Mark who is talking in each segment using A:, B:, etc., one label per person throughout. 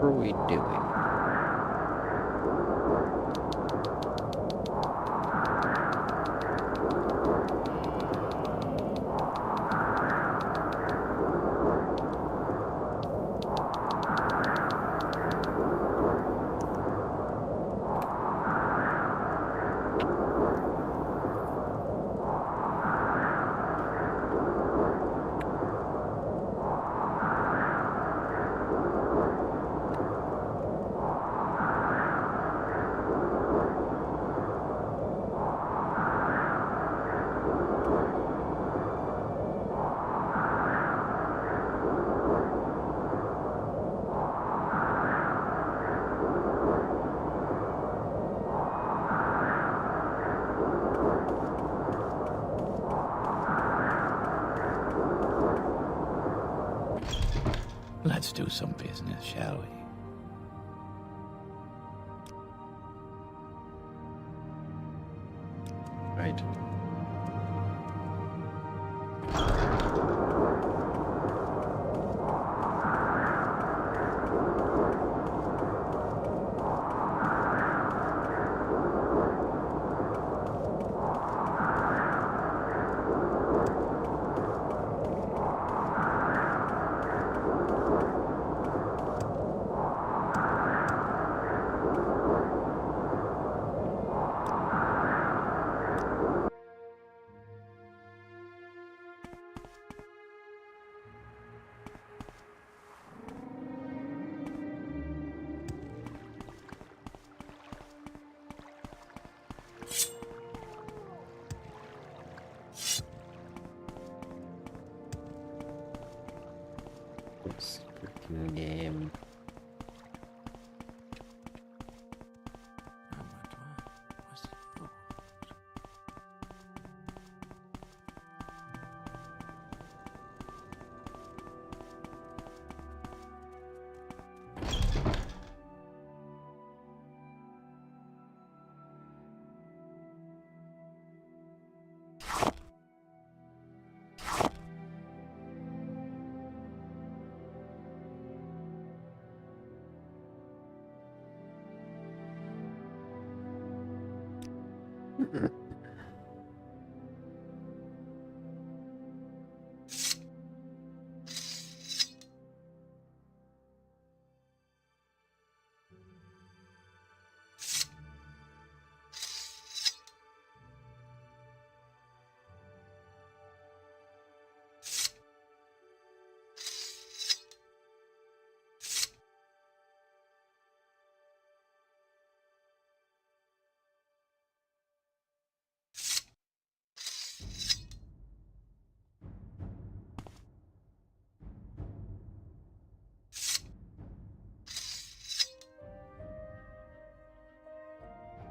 A: are we doing?
B: Let's do some business, shall we?
A: Right. This freaking game.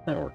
A: That works.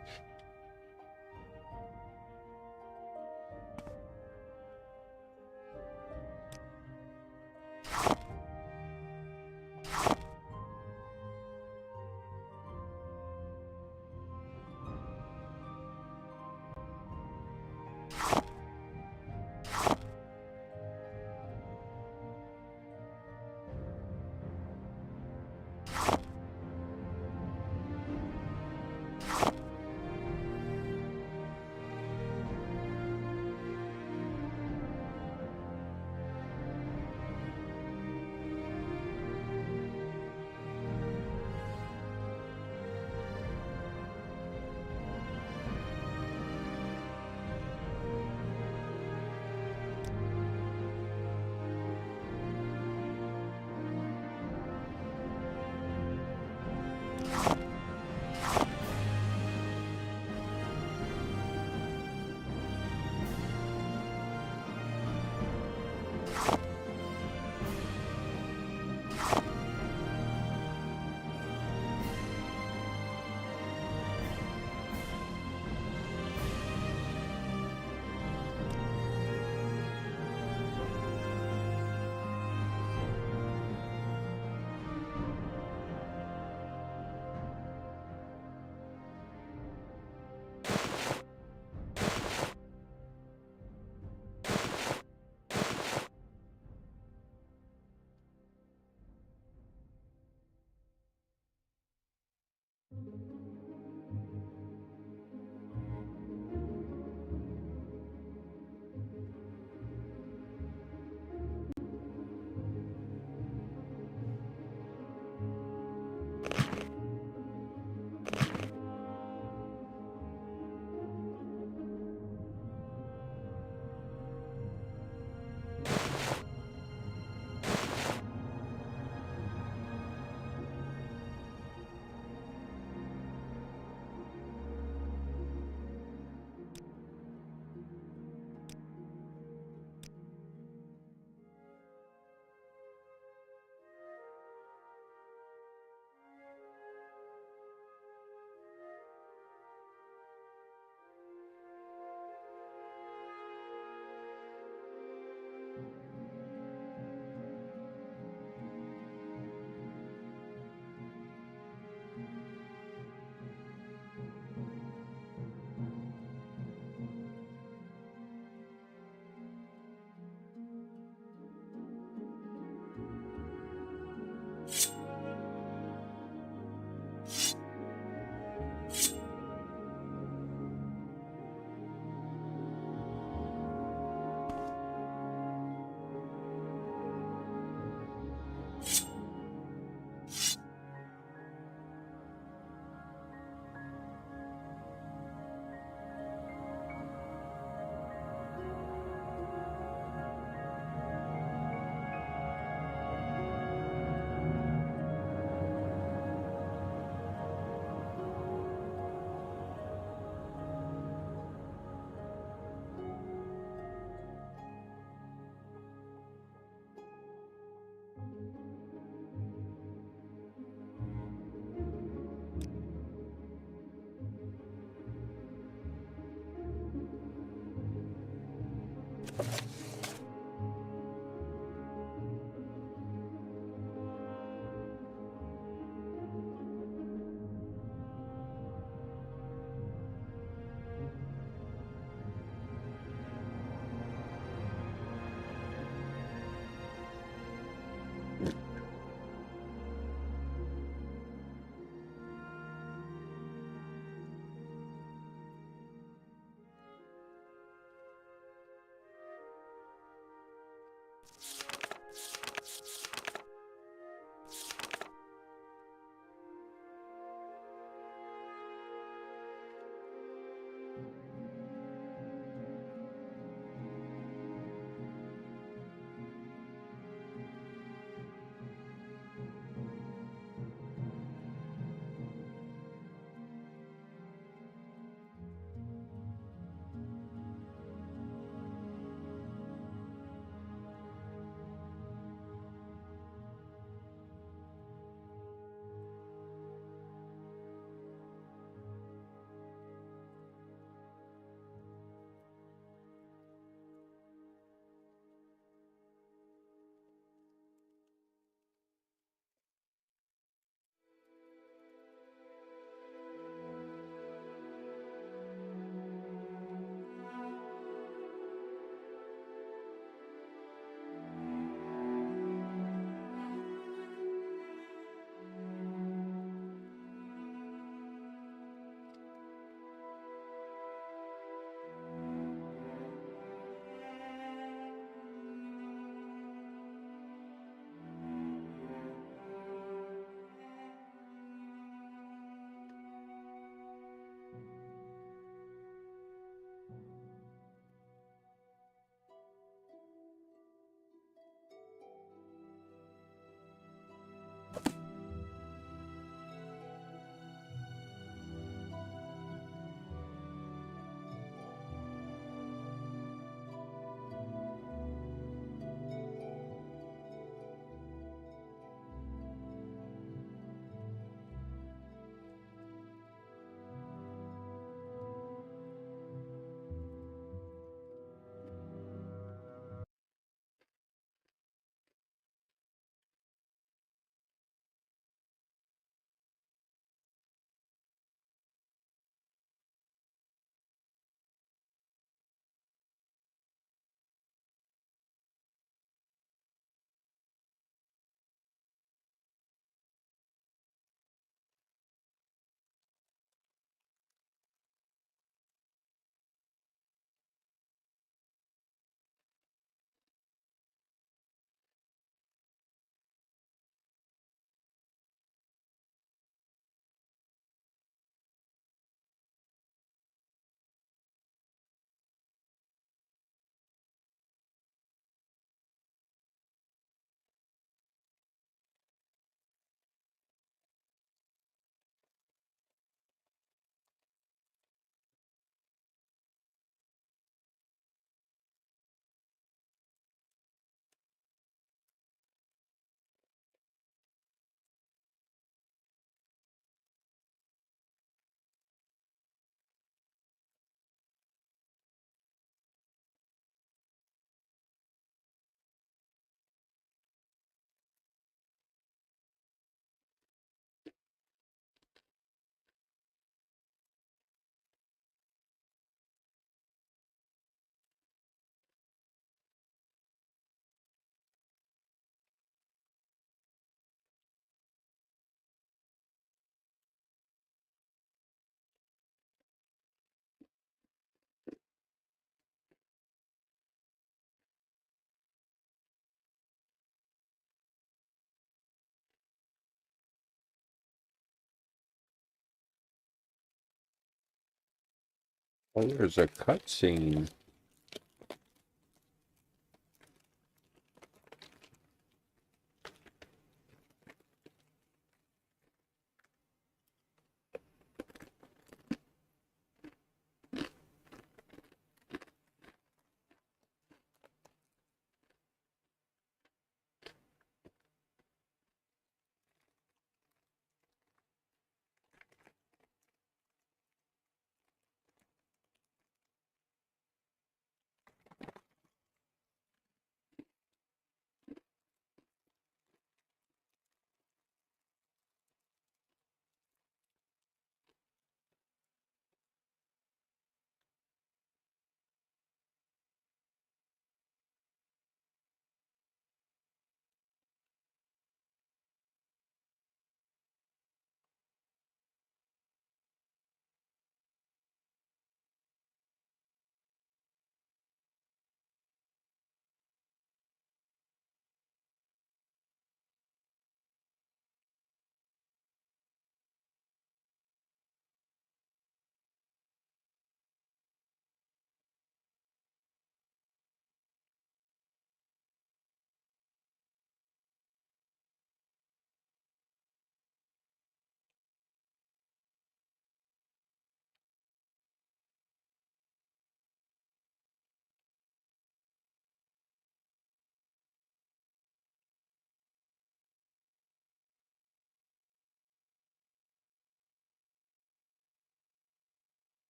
A: Oh, there's a cutscene.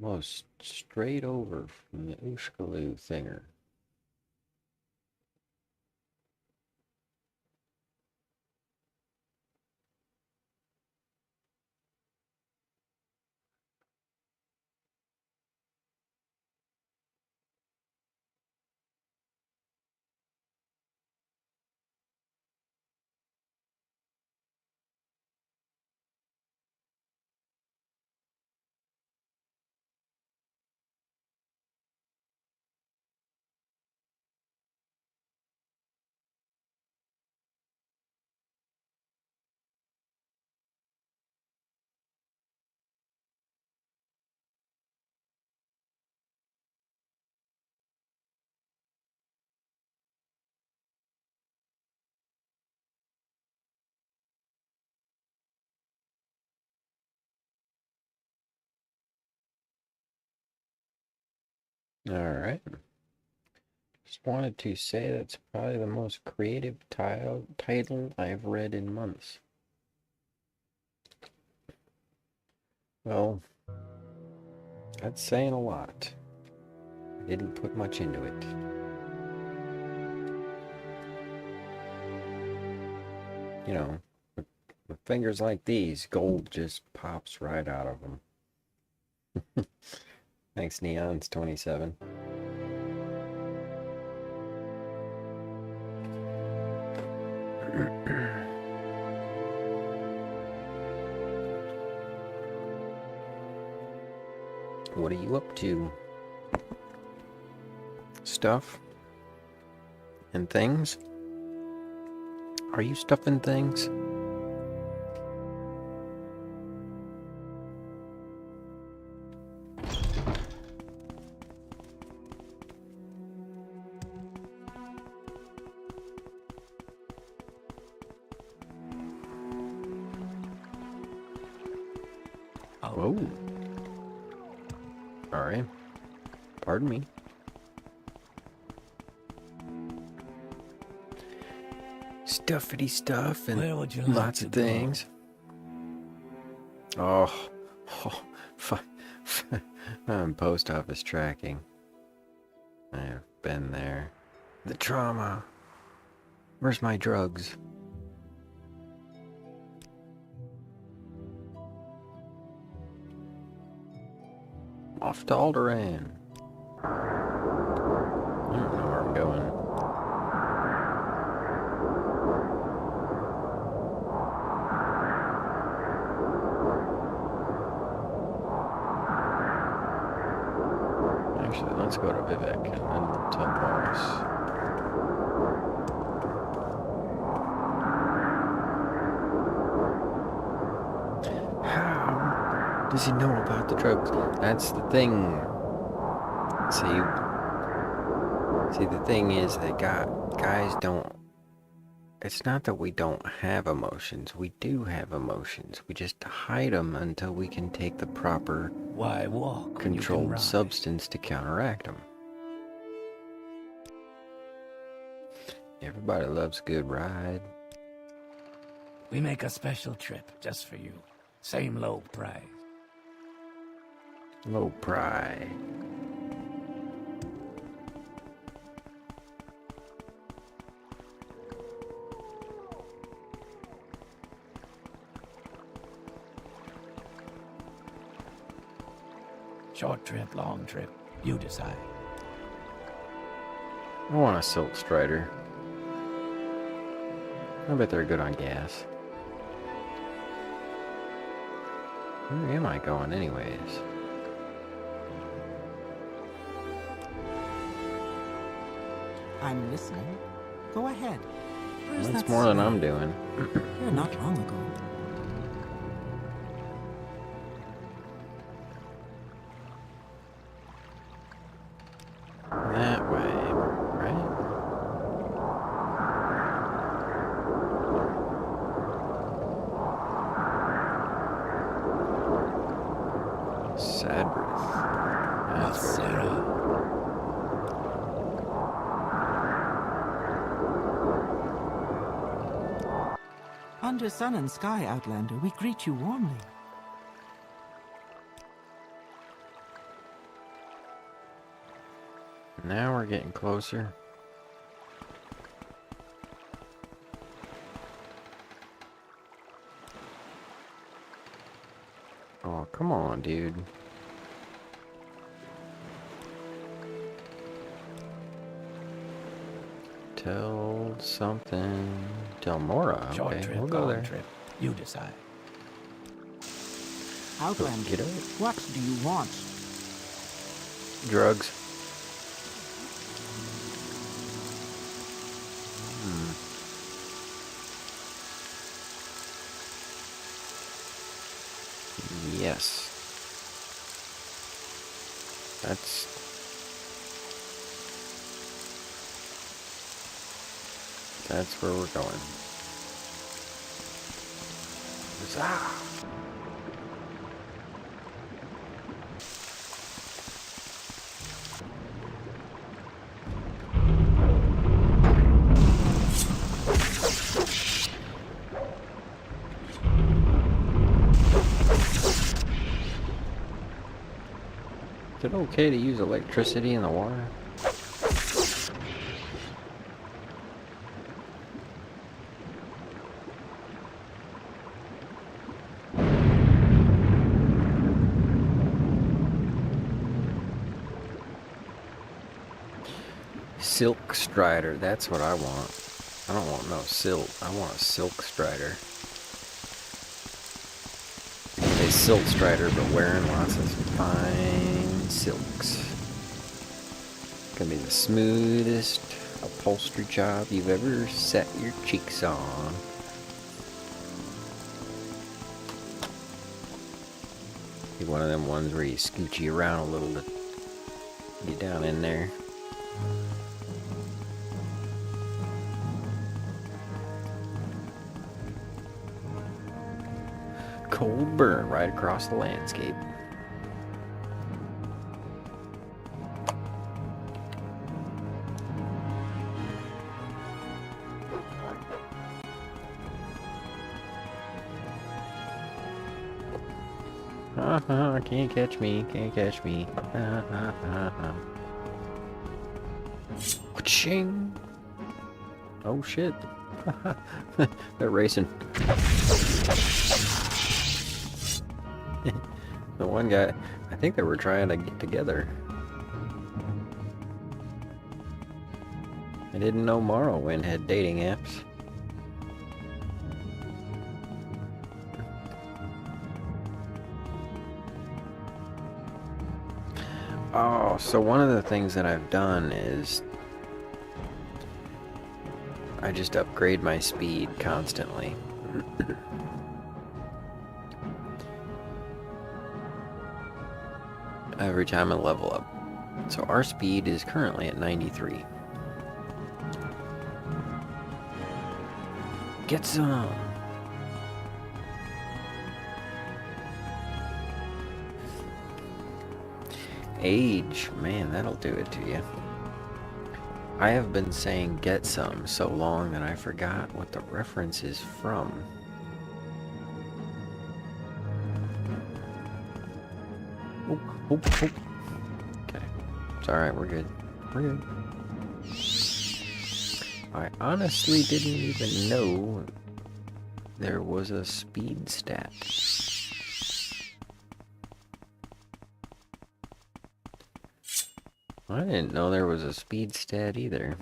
A: Almost straight over from the Ooshkaloo thinger. Alright. Just wanted to say that's probably the most creative title I've read in months. Well, that's saying a lot. I didn't put much into it. You know, with fingers like these, gold just pops right out of them. Thanks, Neon's 27. What are you up to? Stuff? And things? Are you stuffing things? Whoa. Sorry. Pardon me. stuffity stuff and
B: Where would you like
A: lots
B: to
A: of
B: go?
A: things. Oh, post office tracking. I've been there. The trauma. Where's my drugs? Off to Alderaan. I don't know where I'm going. Actually, let's go to Vivek and then tell Boris. How does he know about the drugs? That's the thing. See, the thing is that guys don't. It's not that we don't have emotions. We do have emotions. We just hide them until we can take the proper
B: Why walk? when you can
A: controlled
B: ride?
A: substance to counteract them. Everybody loves a good ride.
B: We make a special trip just for you. Same low price.
A: Low pride.
B: Short trip, long trip. You decide.
A: I want a Silk Strider. I bet they're good on gas. Where am I going anyways?
C: I'm listening. Go ahead. Where's
A: That's
C: that
A: more than I'm
C: sleigh?
A: doing.
C: Here not long ago.
A: That way, right? Sadrith. That's where we're going.
B: Sarah.
C: Under sun and sky, Outlander, we greet you warmly.
A: Now we're getting closer. Oh, come on, dude. Tell something. Tell Mora.
B: Short
A: Okay,
B: trip,
A: we'll go
B: long
A: there.
B: trip. You decide.
C: Outlander,
A: Get up.
C: what do you want?
A: Drugs. Hmm. Yes. That's where we're going. Huzzah! Is it okay to use electricity in the water? Silk Strider, that's what I want. I don't want no silk. I want a Silk Strider. A Silk Strider, but wearing lots of fine silks. Gonna be the smoothest upholstery job you've ever set your cheeks on. Be one of them ones where you scooch you around a little to get down in there. Cold burn right across the landscape. Can't catch me, can't catch me. Ching! Oh shit. They're racing. The one guy, I think they were trying to get together. I didn't know Morrowind had dating apps. Oh, so one of the things that I've done is I just upgrade my speed constantly. Every time I level up. So our speed is currently at 93. Get some! Age, man, that'll do it to you. I have been saying get some so long that I forgot what the reference is from. Oh, oh, oh. Okay. It's alright, we're good. We're good. I honestly didn't even know there was a speed stat. I didn't know there was a speed stat either.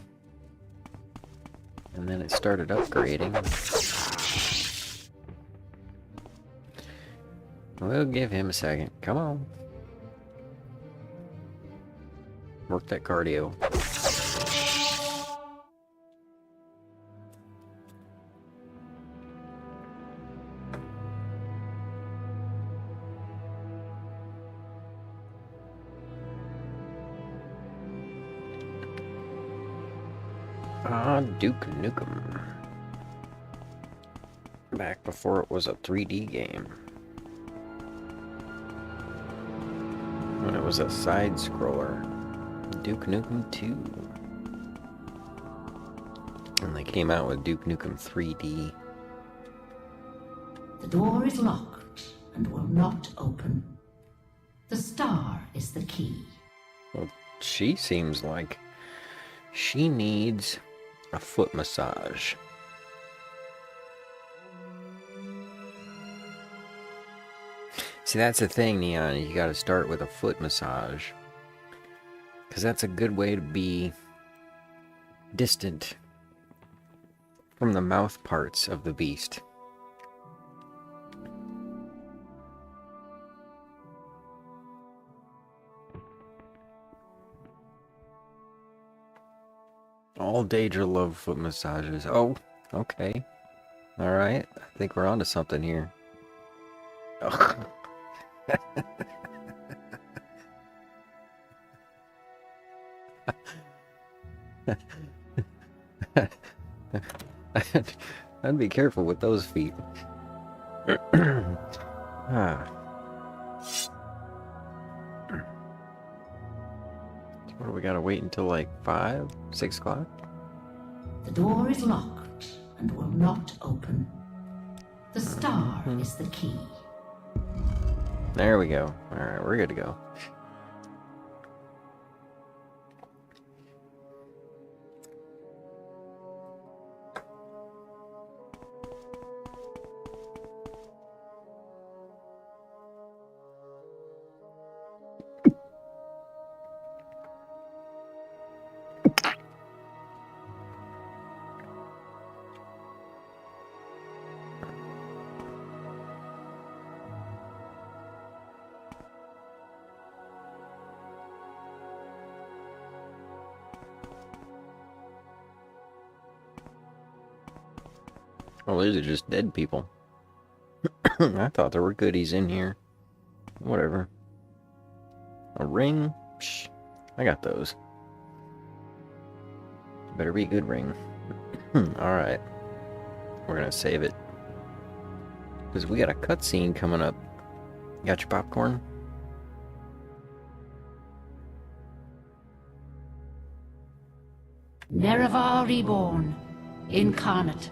A: And then it started upgrading. We'll give him a second. Come on. Work that cardio. Ah, Duke Nukem. Back before it was a 3D game. When it was a side-scroller. Duke Nukem 2. And they came out with Duke Nukem 3D.
D: The door is locked and will not open. The star is the key.
A: Well, she seems like she needs a foot massage. See, that's the thing, Neon. You gotta start with a foot massage. Because that's a good way to be distant from the mouth parts of the beast. All Daedra love foot massages. Oh, okay. Alright. I think we're onto something here. Ugh. I'd be careful with those feet. Ah. What do we gotta wait until like 5, 6 o'clock?
D: The door is locked and will not open. The star is the key.
A: There we go. Alright, we're good to go. Oh, these are just dead people. I thought there were goodies in here. Whatever. A ring? Psh, I got those. Better be a good ring. Alright. We're gonna save it. Because we got a cutscene coming up. Got your popcorn?
D: Nerevar reborn, incarnate.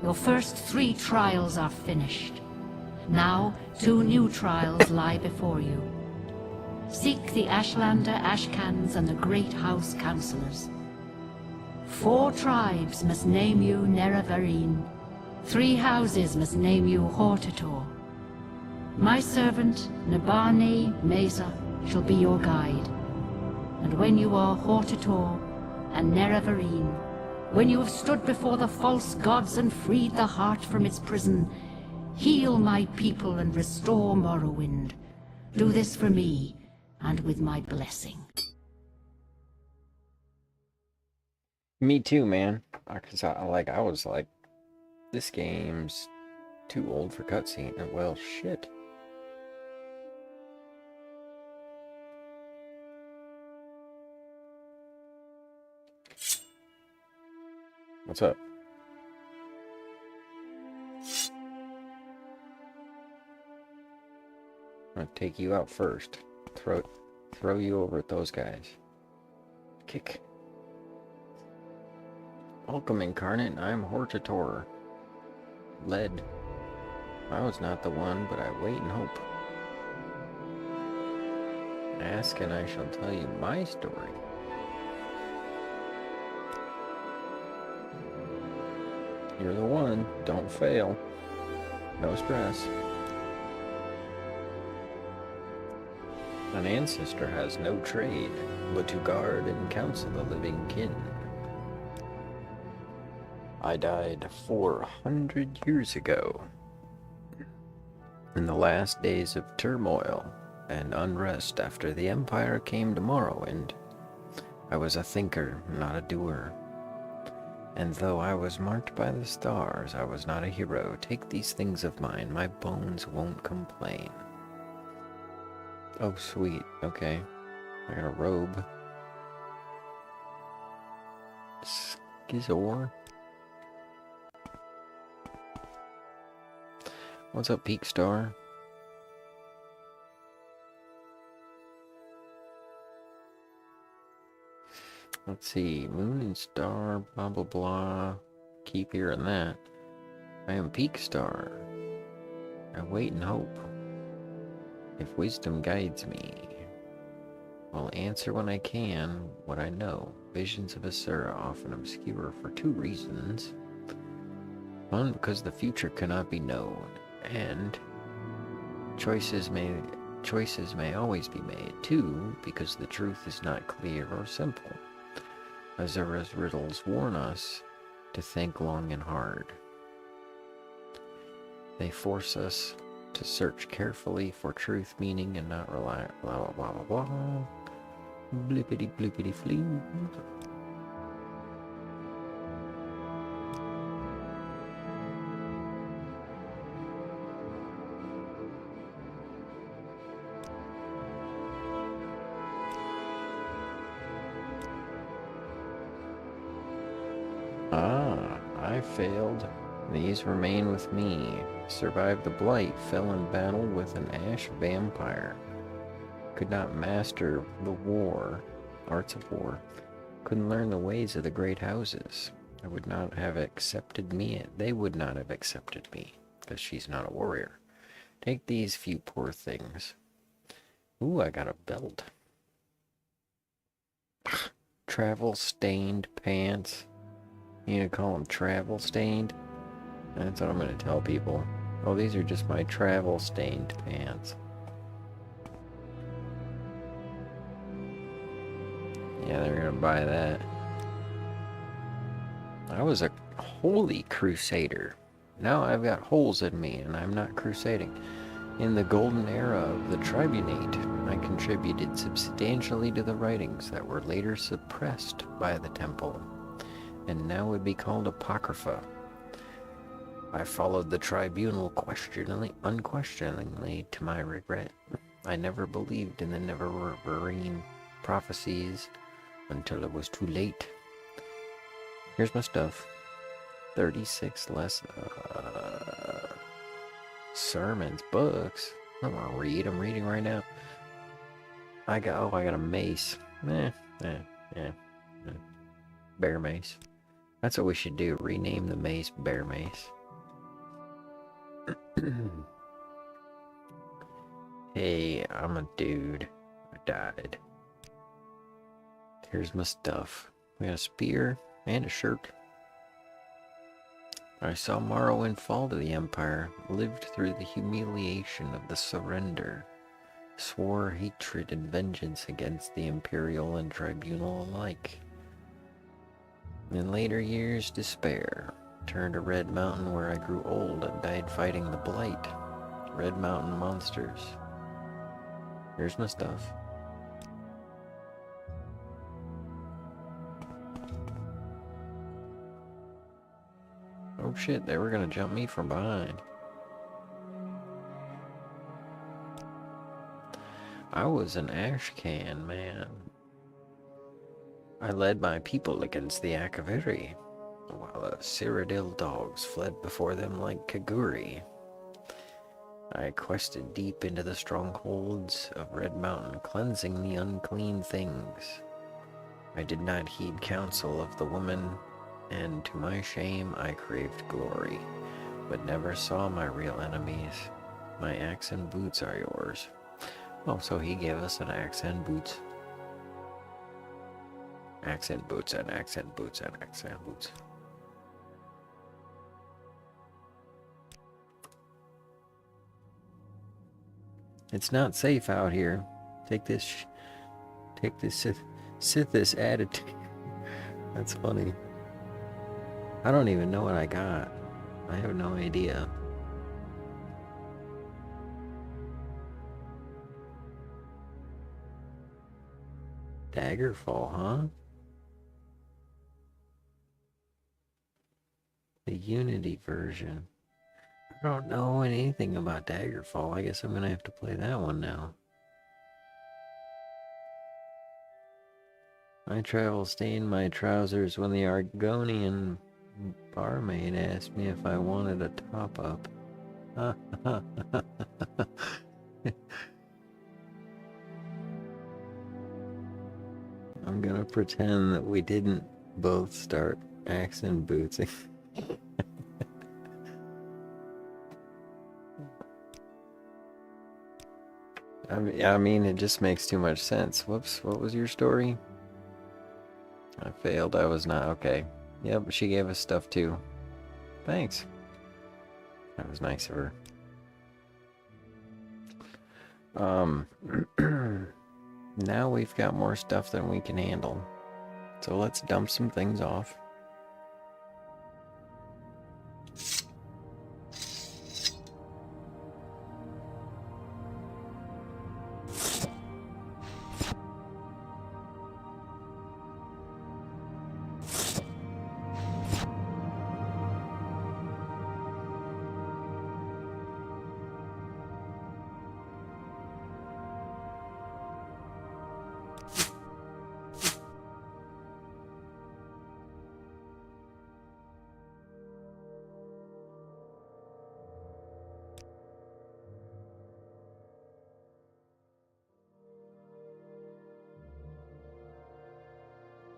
D: Your first 3 trials are finished. Now, 2 new trials lie before you. Seek the Ashlander Ashcans and the Great House Councillors. 4 tribes must name you Neravarine. 3 houses must name you Hortator. My servant, Nabane Mesa, shall be your guide. And when you are Hortator and Neravarine, when you have stood before the false gods and freed the heart from its prison, heal my people and restore Morrowind. Do this for me, and with my blessing.
A: Me too, man. Because I was like, this game's too old for cutscene. And well, shit. What's up? I'm gonna take you out first. Throw you over at those guys. Kick. Welcome, Incarnate. I'm Hortator. Led. I was not the one, but I wait and hope. Ask and I shall tell you my story. You're the one. Don't fail. No stress. An ancestor has no trade, but to guard and counsel the living kin. I died 400 years ago. In the last days of turmoil and unrest after the Empire came to Morrowind, I was a thinker, not a doer. And though I was marked by the stars, I was not a hero. Take these things of mine, my bones won't complain. Oh, sweet. Okay. I got a robe. Skizor. What's up, Peak Star? Let's see. Moon and star, blah, blah, blah. Keep hearing that. I am Peak Star. I wait and hope. If wisdom guides me, I'll answer when I can what I know. Visions of Asura often obscure for 2 reasons. 1, because the future cannot be known, and choices may always be made. 2, because the truth is not clear or simple. Asura's riddles warn us to think long and hard. They force us to search carefully for truth, meaning, and not rely blah blah blah blah blah. Blippity blippity flee. Ah, I failed. These remain with me. Survived the blight, fell in battle with an ash vampire. Could not master the arts of war. Couldn't learn the ways of the great houses. They would not have accepted me, because she's not a warrior. Take these few poor things. Ooh, I got a belt. Travel-stained pants. You gonna call them travel-stained? That's what I'm gonna tell people. Oh, these are just my travel-stained pants. Yeah, they're gonna buy that. I was a holy crusader. Now I've got holes in me, and I'm not crusading. In the golden era of the tribunate, I contributed substantially to the writings that were later suppressed by the temple, and now would be called Apocrypha. I followed the tribunal unquestioningly to my regret. I never believed in the Neververine prophecies until it was too late. Here's my stuff. 36 less sermons, books. I'm gonna read. I'm reading right now. I got a mace. Bear mace. That's what we should do. Rename the mace Bear Mace. Hey, I'm a dude. I died. Here's my stuff. We got a spear and a shirt. I saw Morrowind fall to the Empire, lived through the humiliation of the surrender, swore hatred and vengeance against the Imperial and Tribunal alike. In later years, despair turned to Red Mountain where I grew old and died fighting the Blight, Red Mountain monsters. Here's my stuff. Oh shit, they were gonna jump me from behind. I was an Ashcan man. I led my people against the Akaviri, while the Cyrodiil dogs fled before them like Kaguri. I quested deep into the strongholds of Red Mountain, cleansing the unclean things. I did not heed counsel of the woman, and to my shame I craved glory, but never saw my real enemies. My axe and boots are yours. Oh, so he gave us an axe and boots. Axe and boots and axe and boots and axe and boots. It's not safe out here. Take this Sithis attitude. That's funny. I don't even know what I got. I have no idea. Daggerfall, huh? The Unity version. I don't know anything about Daggerfall. I guess I'm gonna have to play that one now. I travel stained my trousers when the Argonian barmaid asked me if I wanted a top-up. I'm gonna pretend that we didn't both start axe and bootsing. I mean, it just makes too much sense. Whoops, what was your story? I failed, I was not, okay. Yep, she gave us stuff too. Thanks. That was nice of her. Now we've got more stuff than we can handle. So let's dump some things off.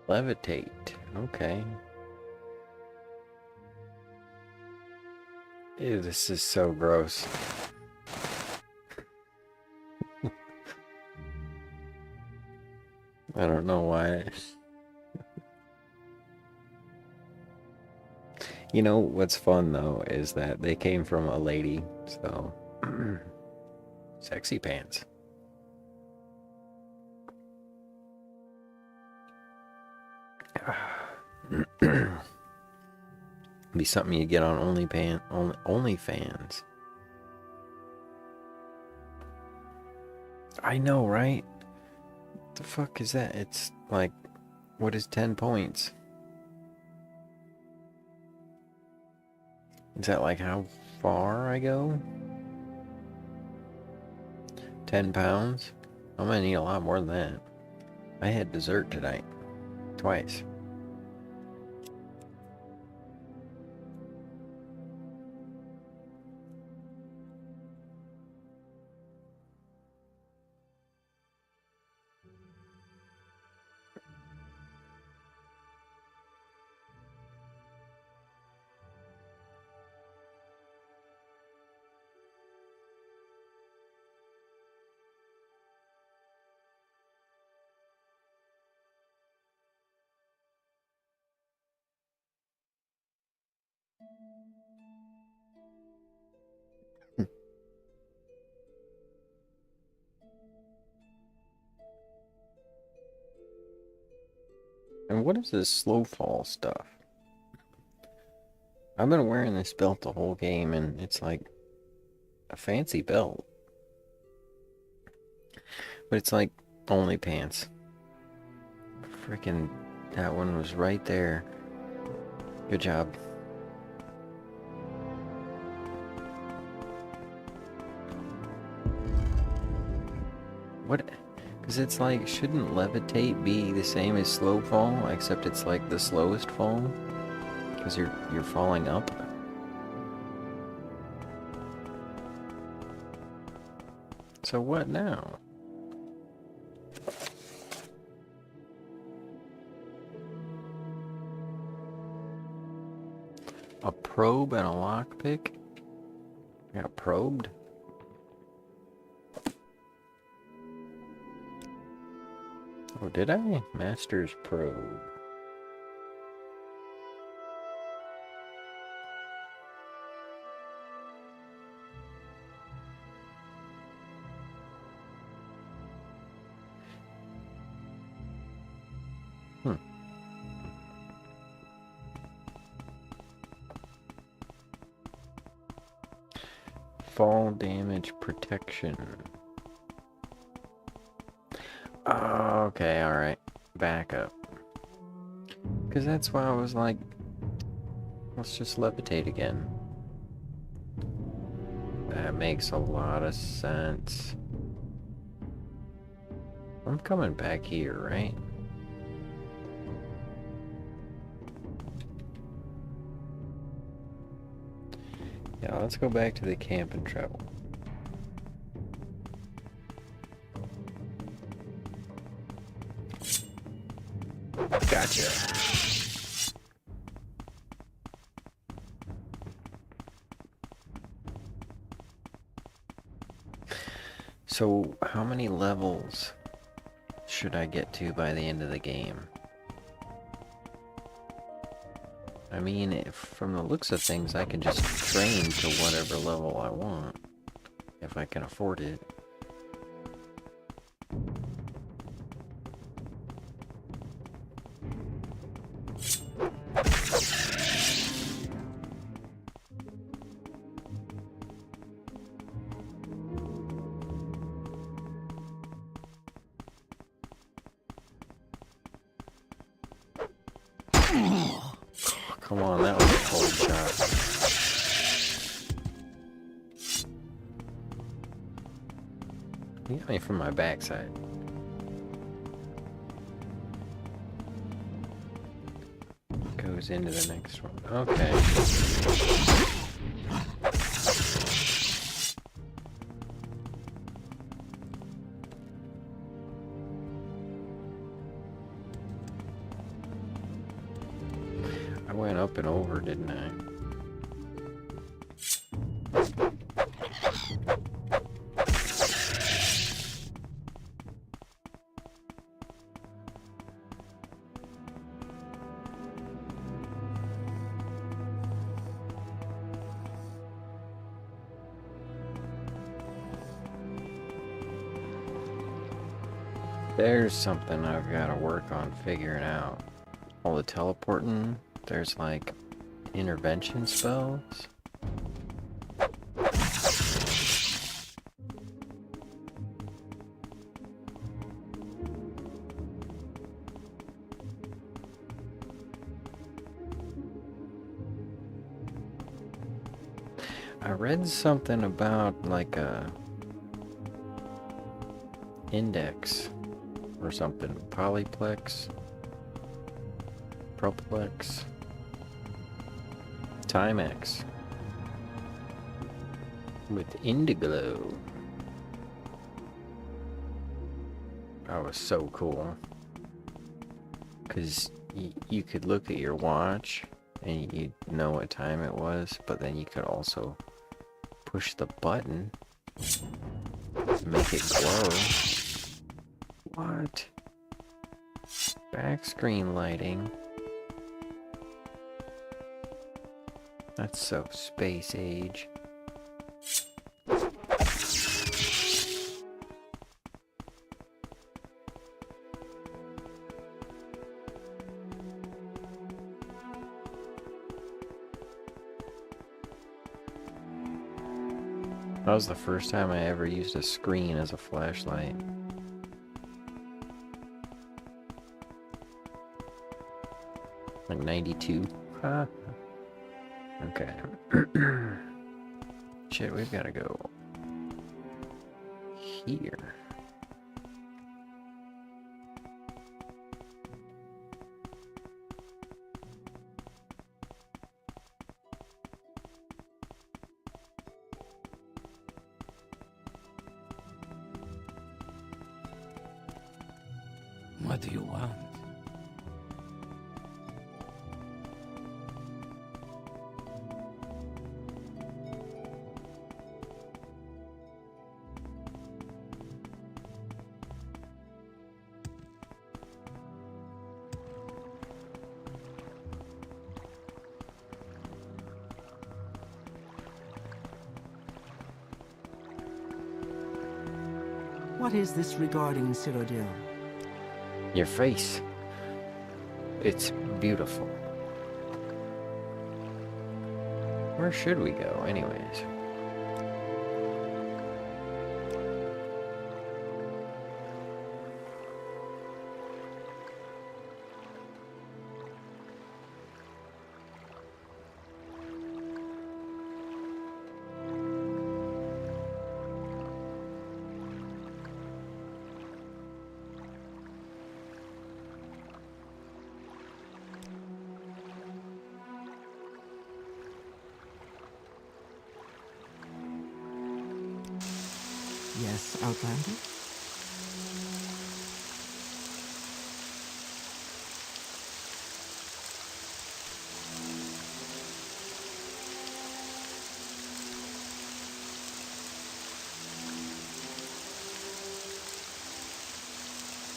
A: Levitate. Okay. Ew, this is so gross. I don't know why. You know what's fun though is that they came from a lady, so sexy pants. Be something you get on OnlyFans. I know, right? What the fuck is that? It's like, what is 10 points? Is that like how far I go? 10 pounds? I'm gonna need a lot more than that. I had dessert tonight. Twice. And what is this slow fall stuff? I've been wearing this belt the whole game, and it's like a fancy belt. But it's like only pants. Freaking, that one was right there. Good job. What? Because it's like, shouldn't levitate be the same as slow fall, except it's like the slowest fall? Because you're falling up. So what now? A probe and a lockpick? I got probed? Oh, did I? Master's probe. Fall damage protection. Oh, okay, alright. Back up. Because that's why I was like, let's just levitate again. That makes a lot of sense. I'm coming back here, right? Yeah, let's go back to the camp and travel. Gotcha. So, how many levels should I get to by the end of the game? I mean, from the looks of things, I can just train to whatever level I want, if I can afford it. Come on, that was a cold shot. He got me from my backside. Goes into the next one. Okay. I went up and over, didn't I? There's something I've got to work on figuring out. All the teleporting, there's like intervention spells. I read something about like a index or something. Polyplex, Proplex, Timex with Indiglo. That was so cool. Because you could look at your watch and you'd know what time it was, but then you could also push the button to make it glow. What? Back screen lighting. That's so space age. That was the first time I ever used a screen as a flashlight. Like 92. Huh? Okay. Shit, we've got to go here.
B: What do you want?
C: What is this regarding Cyrodiil?
A: Your face. It's beautiful. Where should we go, anyways?
C: Yes, Outlander?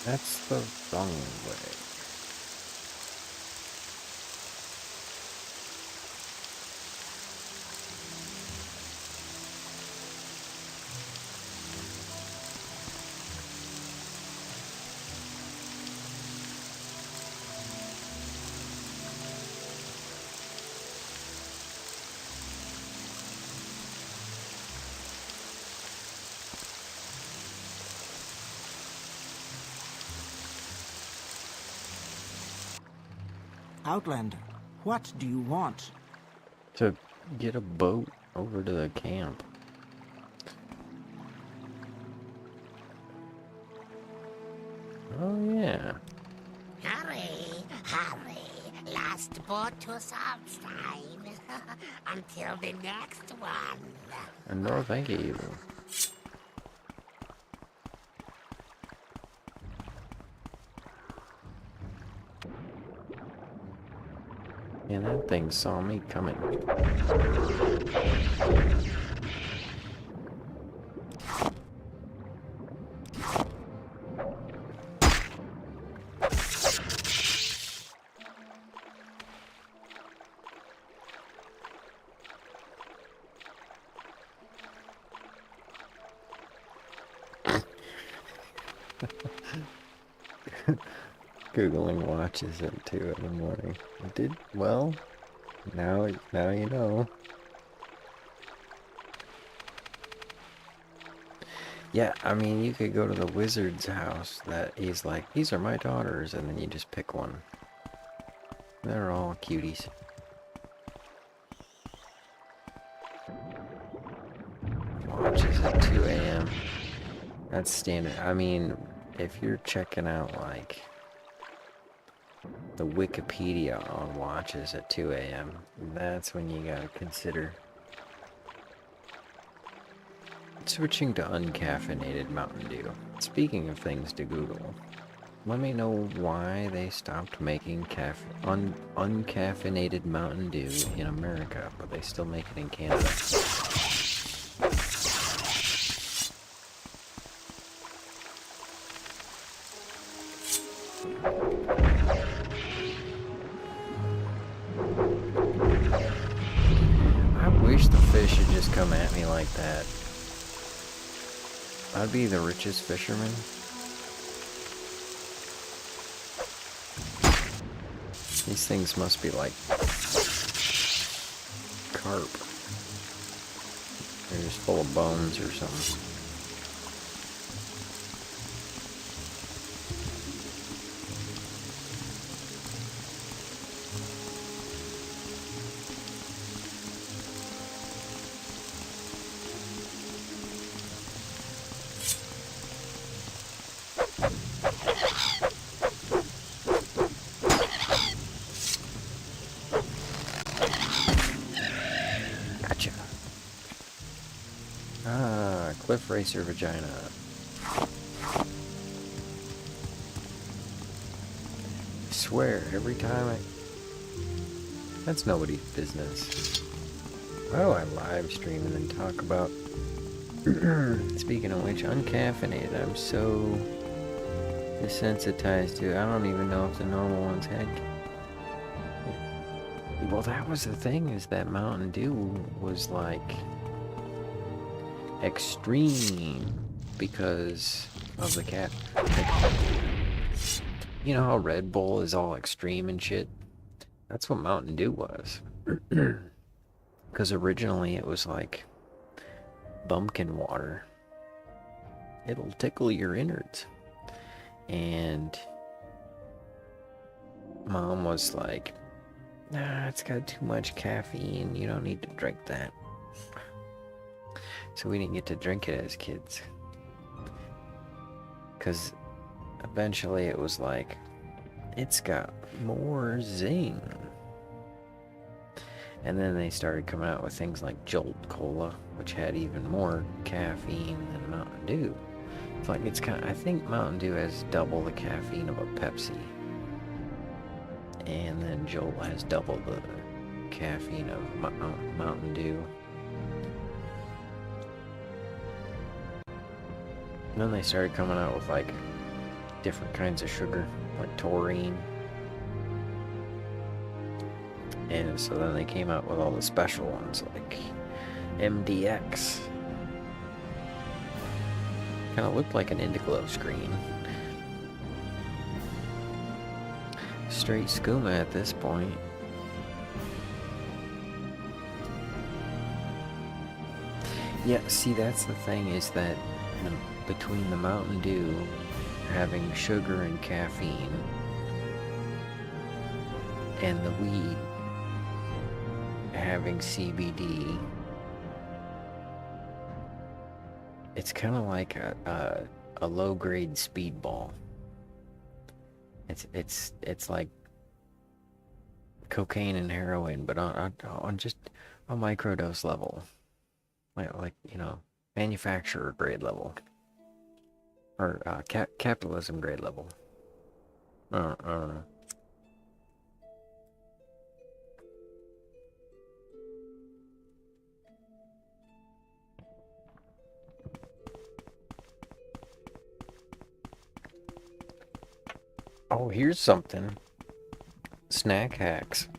A: That's the wrong way.
C: Outlander, what do you want?
A: To get a boat over to the camp. Oh yeah.
E: Hurry, hurry. Last boat to subscribe. Until the next one.
A: No, thank you. Yeah, that thing saw me coming. Googling watches at 2 in the morning. Well, now you know. Yeah, I mean, you could go to the wizard's house that he's like, these are my daughters, and then you just pick one. They're all cuties. Watches at 2 a.m. That's standard. I mean, if you're checking out, like, the Wikipedia on watches at 2 a.m., that's when you gotta consider switching to uncaffeinated Mountain Dew. Speaking of things to Google, let me know why they stopped making uncaffeinated Mountain Dew in America, but they still make it in Canada. come at me like that. I'd be the richest fisherman. These things must be like carp. They're just full of bones or something. Cliff Racer Vagina. I swear, every time that's nobody's business. Why do I live stream and then talk about... Speaking of which, uncaffeinated, I'm so desensitized to it. I don't even know if the normal ones had... Well, that was the thing, is that Mountain Dew was like... extreme because of the cat. You know how Red Bull is all extreme and shit? That's what Mountain Dew was. Because originally it was like bumpkin water. It'll tickle your innards. And Mom was like, nah, it's got too much caffeine. You don't need to drink that. So we didn't get to drink it as kids. Because eventually it was like, it's got more zing. And then they started coming out with things like Jolt Cola, which had even more caffeine than Mountain Dew. It's like, it's kind of, I think Mountain Dew has double the caffeine of a Pepsi. And then Jolt has double the caffeine of Mountain Dew. And then they started coming out with like different kinds of sugar, like taurine. And so then they came out with all the special ones like MDX. Kind of looked like an Indiglo screen. Straight skooma at this point. Yeah, see, that's the thing, is that between the Mountain Dew having sugar and caffeine and the weed having CBD, it's kind of like a low-grade speedball. It's like cocaine and heroin, but on just a microdose level, like you know, manufacturer grade level, or capitalism grade level. I don't know. Oh, here's something. Snack hacks.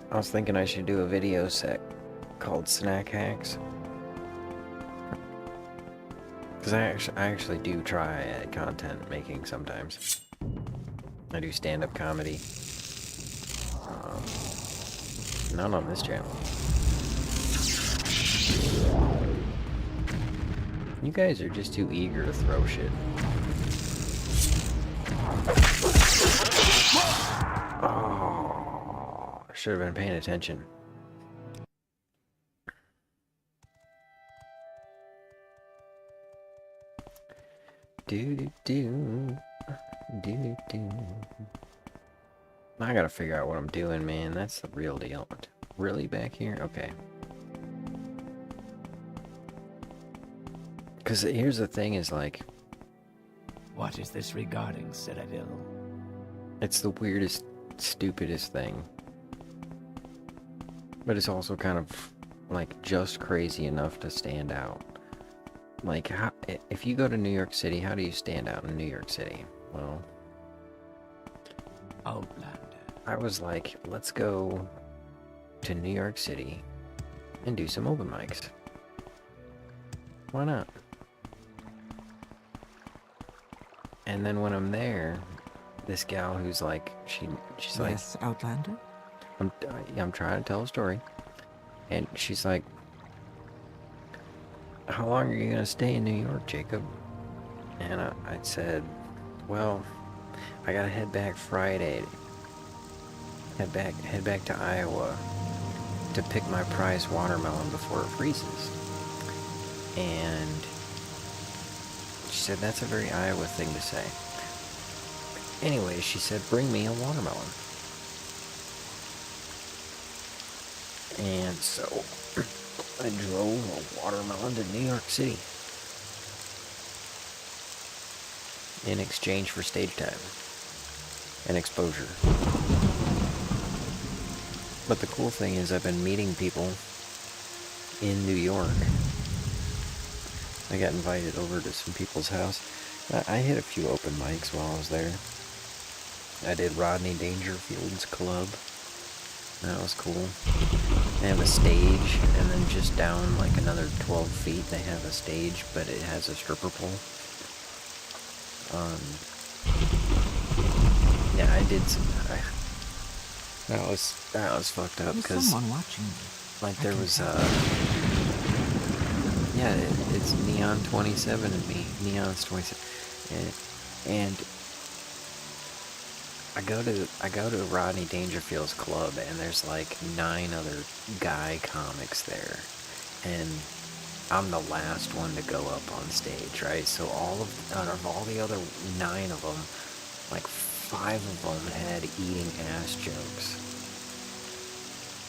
A: I was thinking I should do a video set called Snack Hacks. Because I actually do try content making sometimes. I do stand-up comedy. Not on this channel. You guys are just too eager to throw shit. Oh, I should have been paying attention. Do. I gotta figure out what I'm doing, man. That's the real deal. Really back here? Okay. Because here's the thing, is like...
B: What is this regarding, Citadel?
A: It's the weirdest, stupidest thing. But it's also kind of, like, just crazy enough to stand out. Like, how, if you go to New York City, how do you stand out in New York City? Well...
B: Outlander.
A: I was like, let's go to New York City and do some open mics. Why not? And then when I'm there, this gal who's like, she's like,
C: Yes, Outlander?
A: I'm trying to tell a story. And she's like, how long are you going to stay in New York, Jacob? And I said, well, I got to head back Friday. Head back to Iowa to pick my prize watermelon before it freezes. And she said, that's a very Iowa thing to say. Anyway, she said, bring me a watermelon. And so I drove a watermelon to New York City in exchange for stage time and exposure. But the cool thing is I've been meeting people in New York. I got invited over to some people's house. I hit a few open mics while I was there. I did Rodney Dangerfield's club. That was cool. They have a stage, and then just down like another 12 feet they have a stage, but it has a stripper pole. Yeah, I did some... That was fucked up,
C: There's
A: because...
C: someone watching me.
A: Like there was, yeah, it's Neon 27 and me. Neon's 27. And I go to Rodney Dangerfield's club, and there's like 9 other guy comics there, and I'm the last one to go up on stage, right? So out of all the other 9 of them, like 5 of them had eating ass jokes,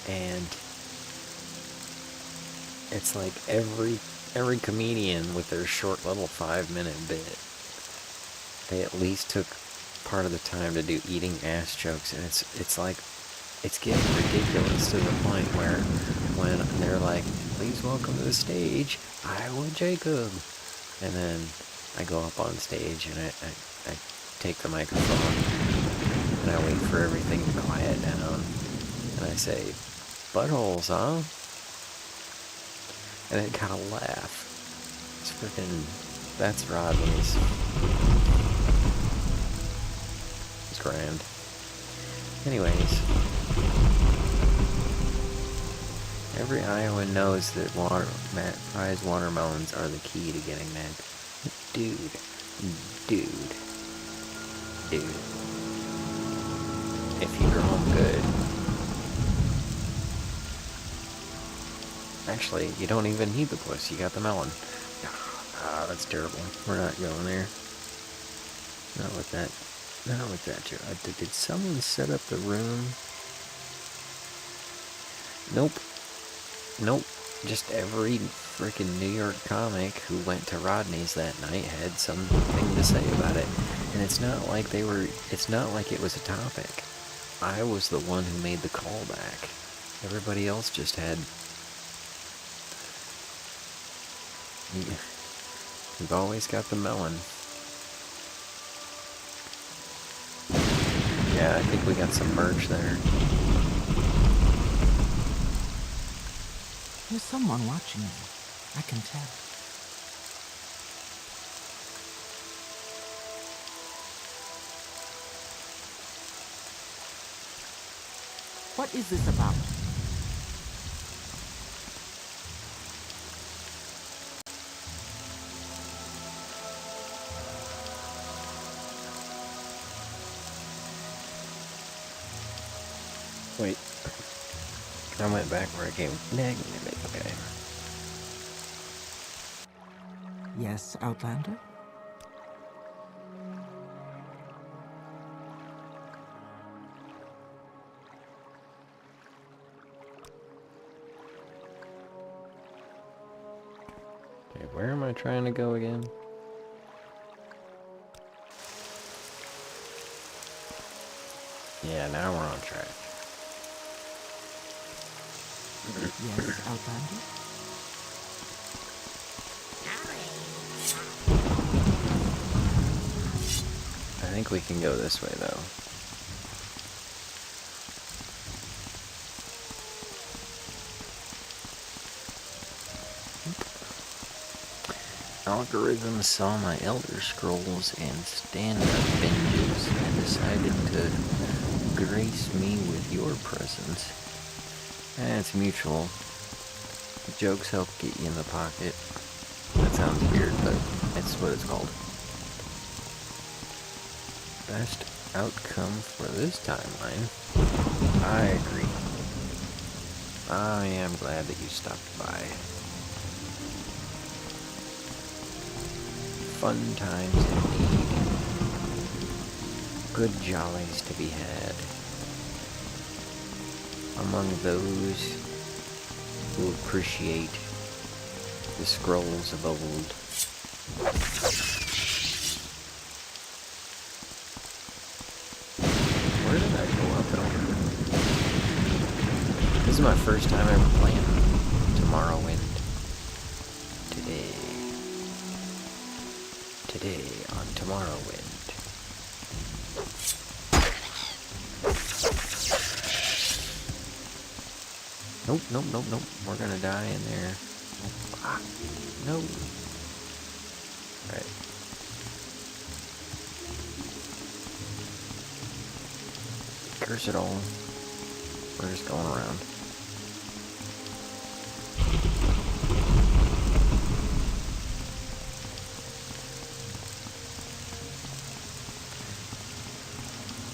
A: and it's like every comedian with their short little 5-minute bit, they at least took part of the time to do eating ass jokes, and it's like, it's getting ridiculous to the point where when they're like, please welcome to the stage, Iowa Jacob, and then I go up on stage and I take the microphone and I wait for everything to quiet down, and I say, buttholes, huh? And it got a laugh. It's freaking, that's Rodney's. It's grand. Anyways, every Iowan knows that prize watermelons are the key to getting that. Dude. If you grow them good. Actually, you don't even need the puss, you got the melon. Ah, that's terrible. We're not going there. Not with that joke. Did someone set up the room? Nope. Just every freaking New York comic who went to Rodney's that night had something to say about it. And it's not like it was a topic. I was the one who made the callback. Everybody else just had... You've always got the melon. Yeah, I think we got some merch there.
C: There's someone watching me. I can tell. What is this about?
A: Wait. I went back where I came. Okay.
C: Yes, Outlander?
A: Okay, where am I trying to go again? Yeah, now we're on track.
C: Yes, Outlander?
A: I think we can go this way, though. Algorithm saw my Elder Scrolls and stand-up binges and decided to grace me with your presence. And it's mutual. Jokes help get you in the pocket. That sounds weird, but it's what it's called. Best outcome for this timeline. I agree. I am glad that you stopped by. Fun times indeed. Good jollies to be had. Among those who appreciate the scrolls of old. Where did I go up and over? This is my first time ever playing Tomorrowwind. Today on Tomorrowwind. Nope. We're gonna die in there. Ah, no. Alright. Curse it all. We're just going around.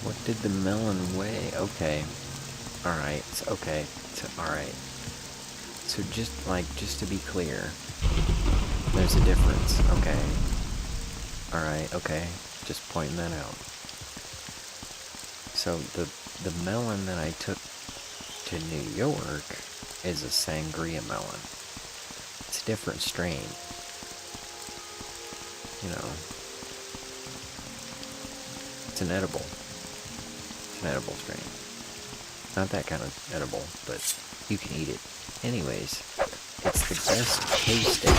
A: What did the melon weigh? Okay. Alright. Okay. Alright. So just to be clear, there's a difference. Okay. Alright, okay. Just pointing that out. So the melon that I took to New York is a sangria melon. It's a different strain. You know. It's an edible. It's an edible strain. Not that kind of edible, but you can eat it. Anyways, it's the best tasting.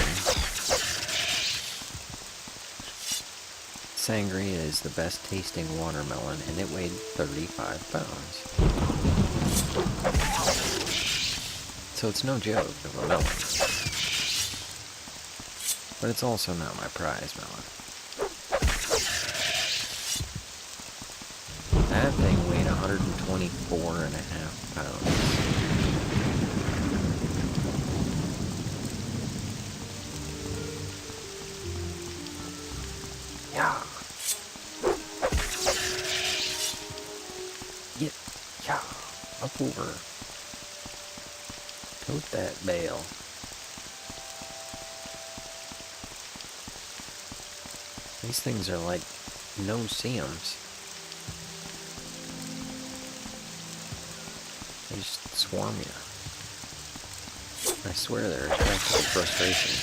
A: Sangria is the best tasting watermelon, and it weighed 35 pounds. So it's no joke of a melon. But it's also not my prize melon. That thing weighed 124.5 pounds. Yeah. Up over. Tote that bale. These things are like no-see-ums. They just swarm you. I swear they're attracted to frustration.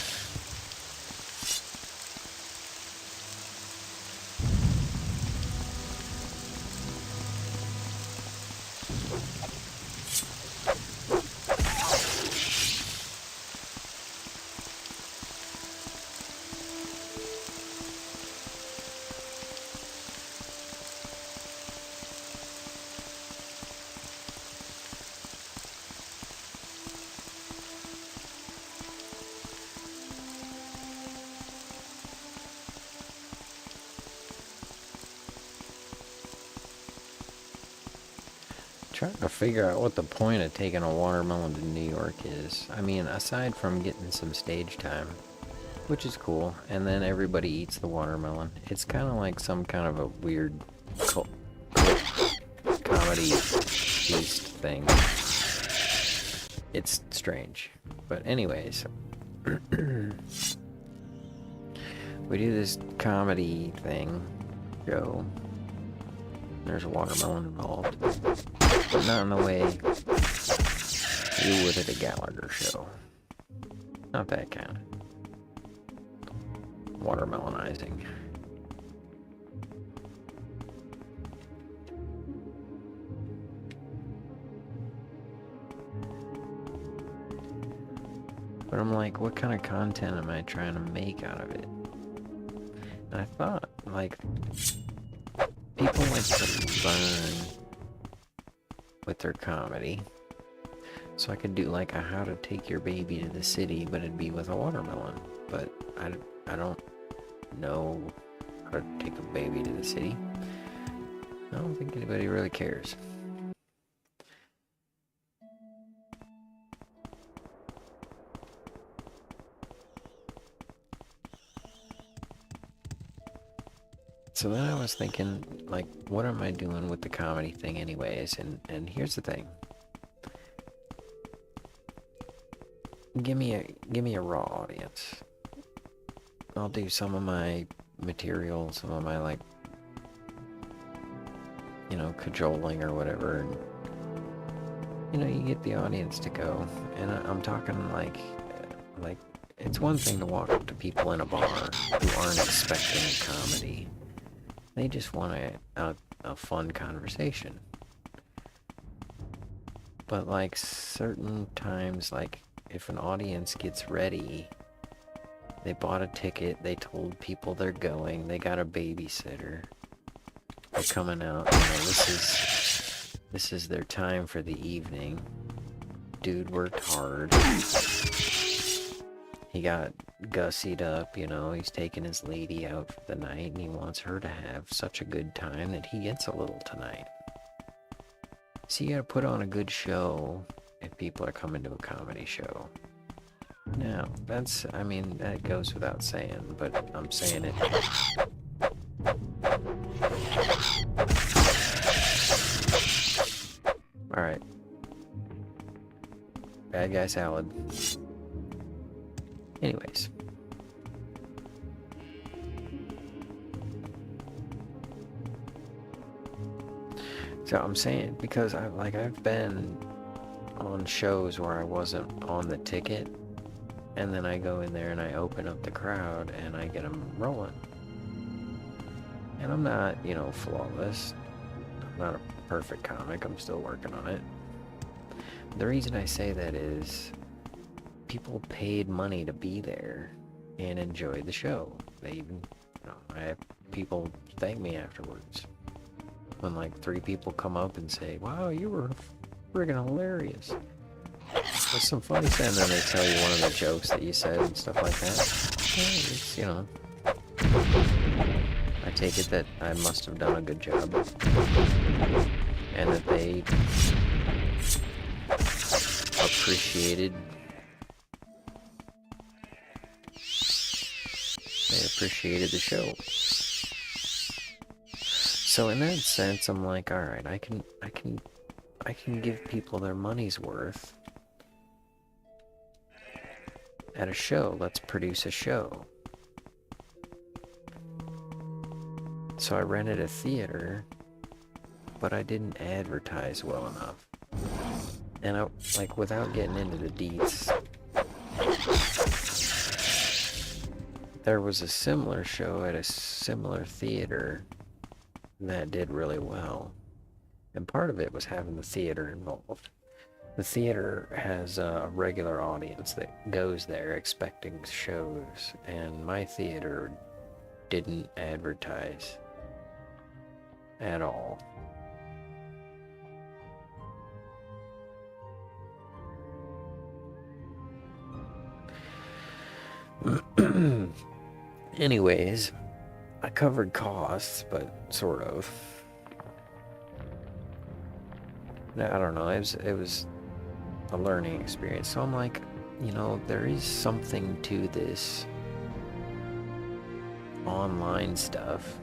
A: Trying to figure out what the point of taking a watermelon to New York is. I mean, aside from getting some stage time, which is cool, and then everybody eats the watermelon. It's kind of like some kind of a weird comedy feast thing. It's strange. But anyways, we do this comedy thing, show. There's a watermelon involved. But not in the way you would at a Gallagher show. Not that kind of watermelonizing. But I'm like, what kind of content am I trying to make out of it? And I thought, like, people like to learn with their comedy. So I could do like a how to take your baby to the city, but it'd be with a watermelon. But I don't know how to take a baby to the city. I don't think anybody really cares. So then I was thinking, like, what am I doing with the comedy thing anyways? And here's the thing. Give me a raw audience. I'll do some of my material, some of my, like, you know, cajoling or whatever, and you know, you get the audience to go. And I'm talking like it's one thing to walk up to people in a bar who aren't expecting comedy. They just want a fun conversation. But like certain times, like if an audience gets ready, they bought a ticket, they told people they're going, they got a babysitter, they're coming out, you know, this is their time for the evening. Dude worked hard. He got gussied up, you know, he's taking his lady out for the night and he wants her to have such a good time that he gets a little tonight. So you gotta put on a good show if people are coming to a comedy show. Now, that's, I mean, that goes without saying, but I'm saying it. Alright. Bad guy salad. Anyways. So I'm saying, because I've been on shows where I wasn't on the ticket, and then I go in there and I open up the crowd and I get them rolling. And I'm not, you know, flawless. I'm not a perfect comic. I'm still working on it. The reason I say that is people paid money to be there and enjoy the show. They even, you know, I have people thank me afterwards. When like 3 people come up and say, "Wow, you were friggin' hilarious." There's some funny stuff, and then they tell you one of the jokes that you said and stuff like that. It's, you know, I take it that I must have done a good job, and that they appreciated the show. So in that sense, I'm like, all right, I can give people their money's worth at a show. Let's produce a show. So I rented a theater, but I didn't advertise well enough. And I, like, without getting into the deets, there was a similar show at a similar theater that did really well. And part of it was having the theater involved. The theater has a regular audience that goes there expecting shows, and my theater didn't advertise at all. Anyways, I covered costs, but sort of. I don't know, it was a learning experience. So I'm like, you know, there is something to this online stuff.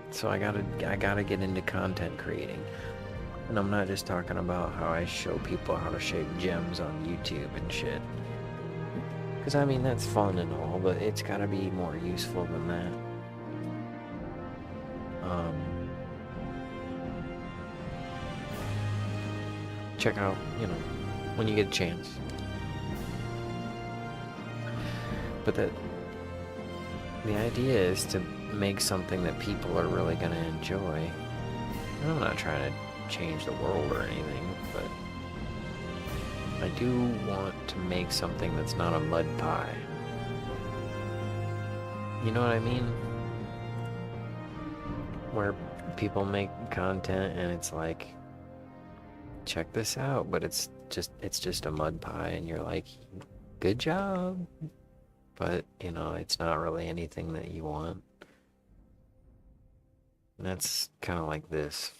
A: So I gotta get into content creating. And I'm not just talking about how I show people how to shape gems on YouTube and shit. Because, I mean, that's fun and all, but it's gotta be more useful than that. Check out, you know, when you get a chance. But the idea is to make something that people are really gonna enjoy. And I'm not trying to change the world or anything, but I do want to make something that's not a mud pie. You know what I mean? Where people make content and it's like, check this out, but it's just a mud pie, and you're like, good job, but you know, it's not really anything that you want. And that's kind of like this.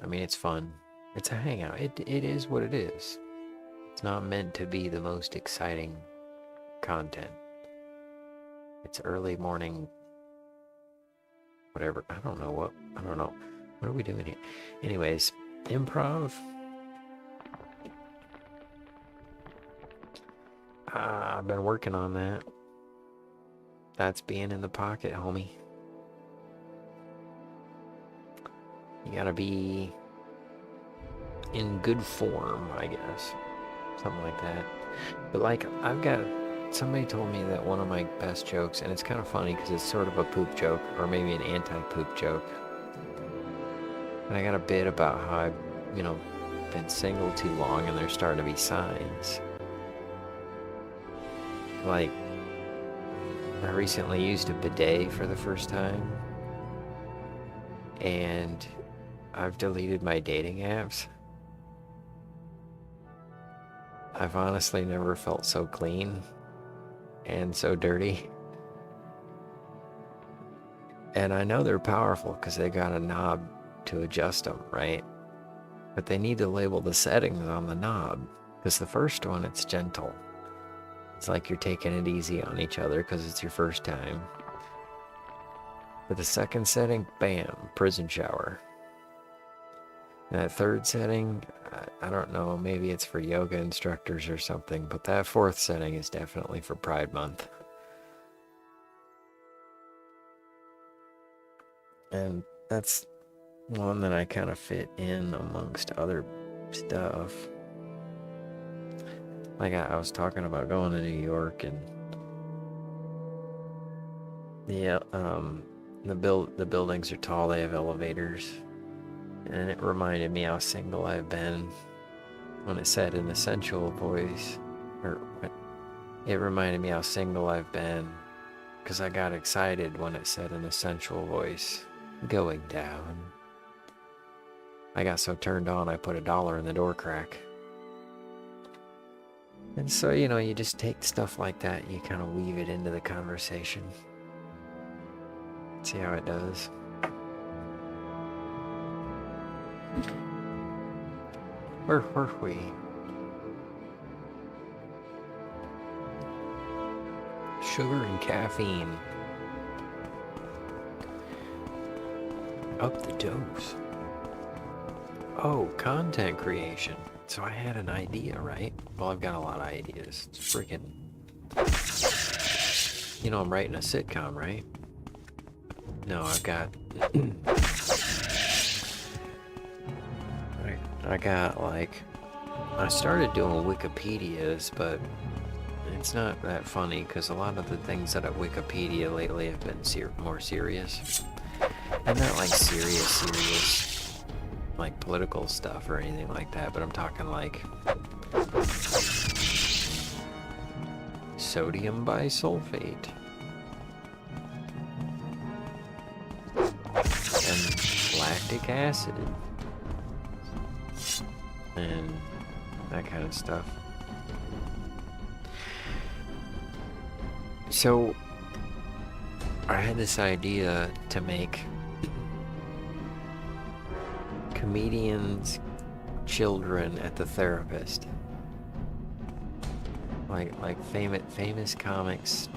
A: I mean, it's fun. It's a hangout. It is what it is. It's not meant to be the most exciting content. It's early morning, whatever. I don't know. What are we doing here? Anyways, improv. I've been working on that. That's being in the pocket, homie. You gotta be in good form, I guess. Something like that. But like, somebody told me that one of my best jokes, and it's kind of funny because it's sort of a poop joke, or maybe an anti-poop joke. And I got a bit about how I've, you know, been single too long and there's starting to be signs. Like, I recently used a bidet for the first time, and I've deleted my dating apps. I've honestly never felt so clean and so dirty. And I know they're powerful because they got a knob to adjust them, right? But they need to label the settings on the knob, because the first one, it's gentle. It's like you're taking it easy on each other because it's your first time. But the second setting, bam, prison shower. And that third setting, I don't know, maybe it's for yoga instructors or something, but that fourth setting is definitely for Pride Month. And that's one that I kind of fit in amongst other stuff. Like I was talking about going to New York, and yeah, the buildings are tall, they have elevators. And it reminded me how single I've been when it said in a sensual voice, or it reminded me how single I've been because I got excited when it said in a sensual voice, going down. I got so turned on I put $1 in the door crack. And so, you know, you just take stuff like that and you kind of weave it into the conversation. See how it does. Where were we? Sugar and caffeine. Up the dose. Oh, content creation. So I had an idea, right? Well, I've got a lot of ideas. It's freaking... You know, I'm writing a sitcom, right? No, I've got... I got, like... I started doing Wikipedias, but it's not that funny, because a lot of the things that at Wikipedia lately have been more serious. And not like serious, like political stuff or anything like that, but I'm talking like sodium bisulfate and lactic acid and that kind of stuff. So I had this idea to make comedians' children at the therapist, like famous comics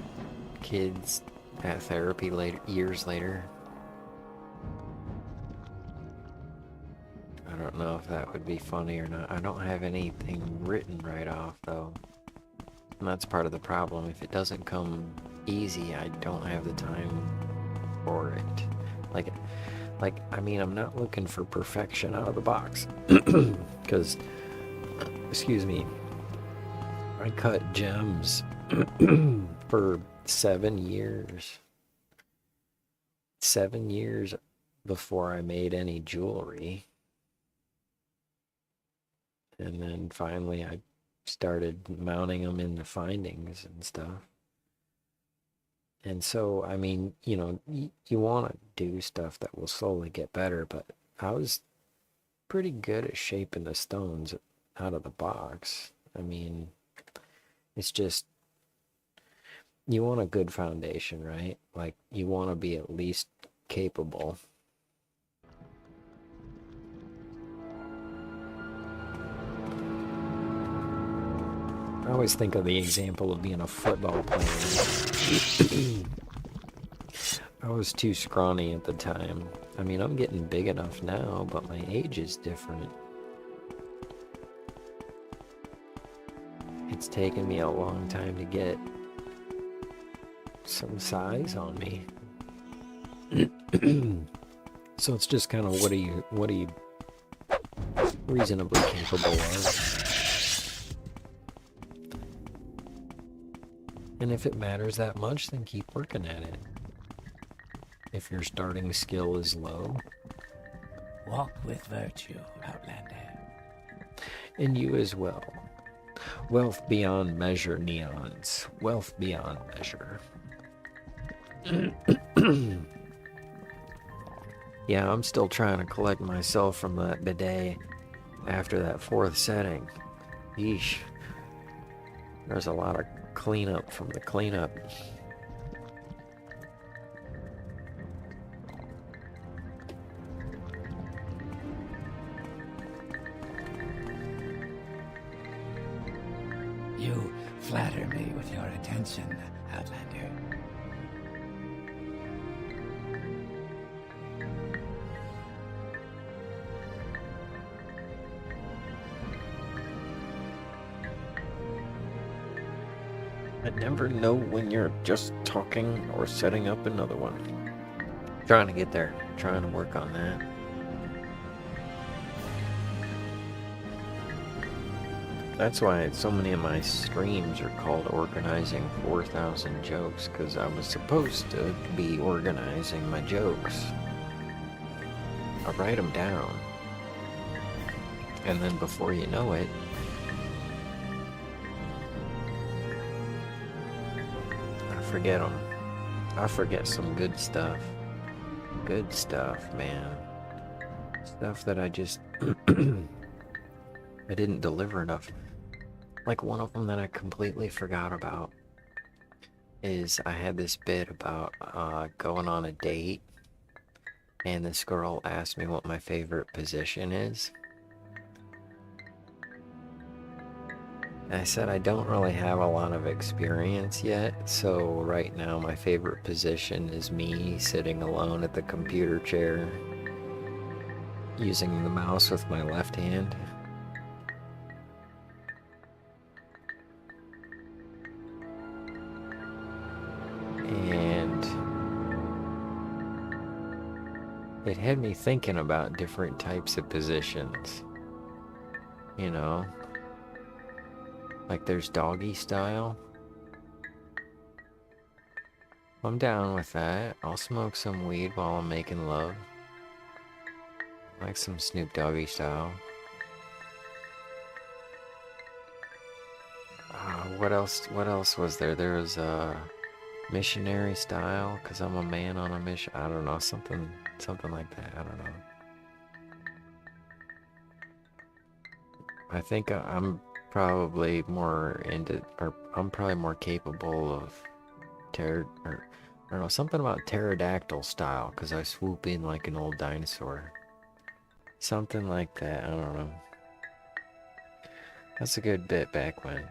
A: kids at therapy years later. I don't know if that would be funny or not. I don't have anything written right off though, and that's part of the problem. If it doesn't come easy, I don't have the time for it. Like, I mean, I'm not looking for perfection out of the box. Because, excuse me, I cut gems for 7 years. 7 years before I made any jewelry. And then finally I started mounting them in the findings and stuff. And so, I mean, you know, you want to do stuff that will slowly get better, but I was pretty good at shaping the stones out of the box. I mean, it's just, you want a good foundation, right? Like, you want to be at least capable. I always think of the example of being a football player. I was too scrawny at the time. I mean, I'm getting big enough now, but my age is different. It's taken me a long time to get some size on me. So it's just kind of what are you reasonably capable of? And if it matters that much, then keep working at it. If your starting skill is low.
B: Walk with virtue, Outlander.
A: And you as well. Wealth beyond measure, neons. Wealth beyond measure. Yeah, I'm still trying to collect myself from that bidet after that 4th setting. Yeesh. There's a lot of cleanup from the cleanup.
B: You flatter me with your attention, Outlander.
A: I never know when you're just talking or setting up another one. Trying to get there. Trying to work on that. That's why so many of my streams are called Organizing 4,000 Jokes, because I was supposed to be organizing my jokes. I write them down. And then before you know it, I forget them. I forget some good stuff. Good stuff, man. Stuff that I just... I didn't deliver enough. Like, one of them that I completely forgot about is I had this bit about going on a date, and this girl asked me what my favorite position is. And I said I don't really have a lot of experience yet, so right now my favorite position is me sitting alone at the computer chair, using the mouse with my left hand. And it had me thinking about different types of positions, you know, like there's doggy style. I'm down with that. I'll smoke some weed while I'm making love, like some Snoop Doggy style. What else was there? There was missionary style, because I'm a man on a mission. I don't know, something like that. I don't know. I think I'm probably more into, or I'm probably more capable of I don't know, something about pterodactyl style, because I swoop in like an old dinosaur. Something like that, I don't know. That's a good bit back when.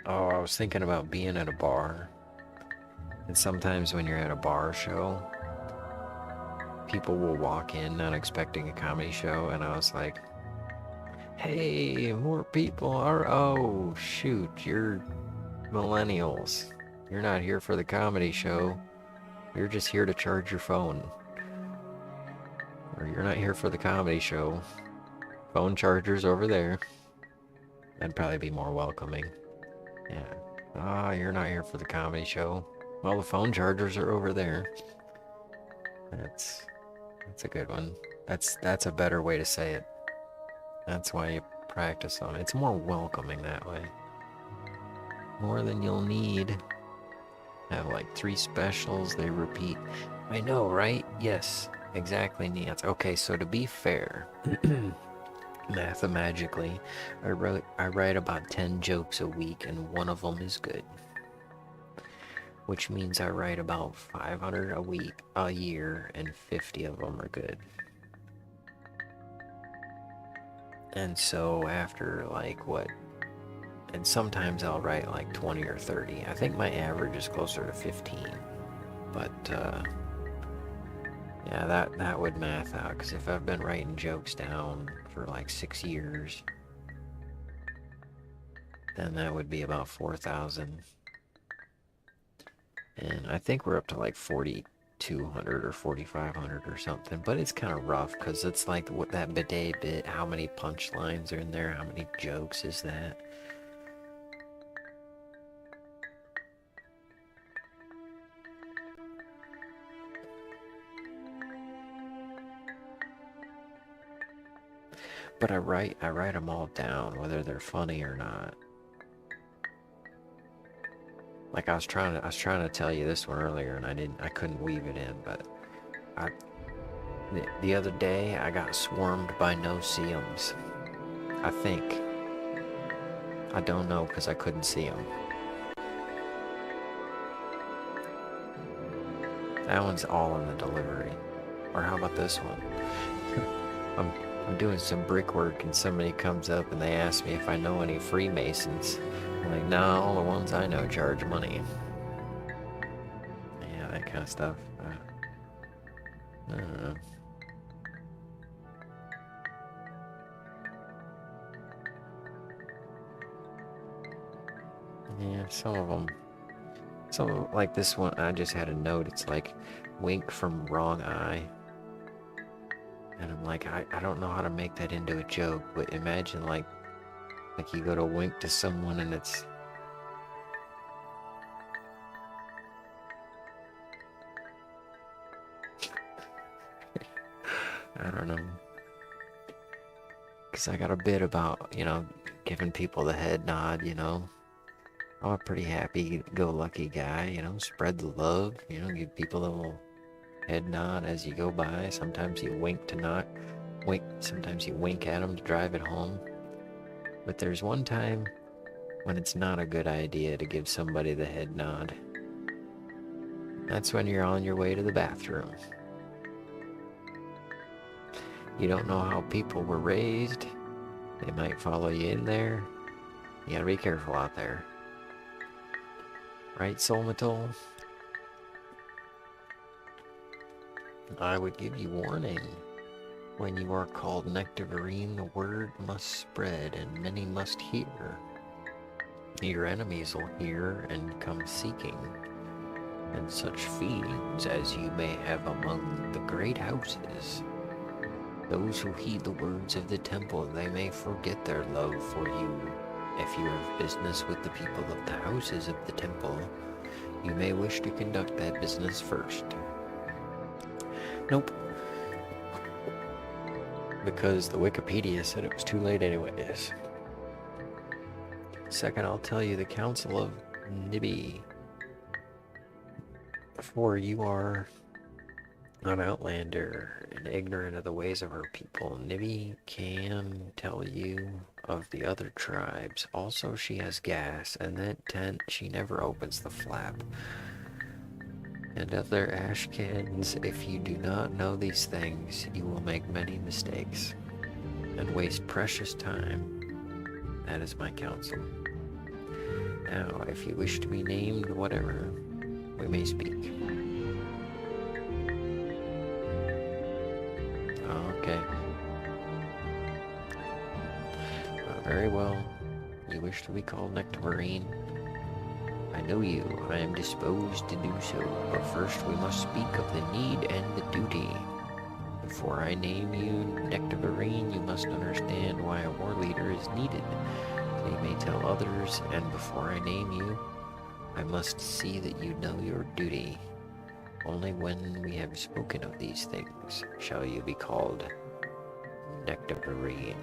A: Oh, I was thinking about being at a bar. And sometimes when you're at a bar show, people will walk in not expecting a comedy show, and I was like, hey, more people are, oh shoot, you're millennials. You're not here for the comedy show. You're just here to charge your phone. Or you're not here for the comedy show. Phone chargers over there. That'd probably be more welcoming. Yeah. Ah, you're not here for the comedy show. Well, the phone chargers are over there. That's a good one. That's a better way to say it. That's why you practice on it. It's more welcoming that way. More than you'll need. Have like 3 specials, they repeat. I know, right? Yes, exactly, Niats. Okay, so to be fair, mathematically, I write about 10 jokes a week, and one of them is good. Which means I write about 500 a year, and 50 of them are good. And so after like what? And sometimes I'll write like 20 or 30. I think my average is closer to 15. But yeah, that would math out, because if I've been writing jokes down for like 6 years, then that would be about 4,000. And I think we're up to like 4,200 or 4,500 or something. But it's kind of rough, because it's like what that bidet bit, how many punchlines are in there, how many jokes is that? But I write them all down, whether they're funny or not. Like I was trying to tell you this one earlier, and I couldn't weave it in. But the other day I got swarmed by no-see-ums. I think. I don't know, because I couldn't see them. That one's all in the delivery. Or how about this one? I'm doing some brickwork, and somebody comes up and they ask me if I know any Freemasons. I'm like, no, all the ones I know charge money. Yeah, that kind of stuff. I don't know. Yeah, some of them, like this one, I just had a note. It's like, wink from wrong eye. And I'm like, I don't know how to make that into a joke, but imagine like you go to wink to someone and it's... I don't know. Because I got a bit about, giving people the head nod, I'm a pretty happy-go-lucky guy, spread the love, give people a little head nod as you go by. Sometimes you wink to not wink. Sometimes you wink at them to drive it home. But there's one time when it's not a good idea to give somebody the head nod. That's when you're on your way to the bathroom. You don't know how people were raised. They might follow you in there. You gotta be careful out there. Right, Solmatol? I would give you warning. When you are called Nectarine, the word must spread, and many must hear. Your enemies will hear and come seeking, and such feelings as you may have among the great houses. Those who heed the words of the temple, they may forget their love for you. If you have business with the people of the houses of the temple, you may wish to conduct that business first. Nope. Because the Wikipedia said it was too late anyways. Second, I'll tell you the Council of Nibby. For you are an outlander and ignorant of the ways of her people. Nibby can tell you of the other tribes. Also, she has gas, and that tent, she never opens the flap. And other Ashkans, if you do not know these things, you will make many mistakes and waste precious time. That is my counsel. Now, if you wish to be named whatever, we may speak. Okay. Very well. You wish to be called Nectarine? I know you. I am disposed to do so. But first we must speak of the need and the duty. Before I name you Nectarine, you must understand why a war leader is needed. They may tell others, and before I name you, I must see that you know your duty. Only when we have spoken of these things shall you be called Nectarine.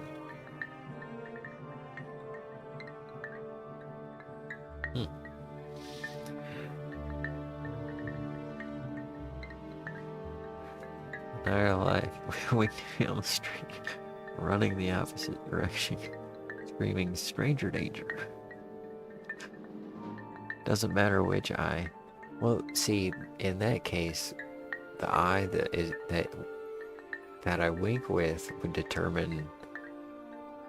A: Entire life, we on the street, running the opposite direction, screaming stranger danger. Doesn't matter which eye. Well, see, in that case, the eye that I wink with would determine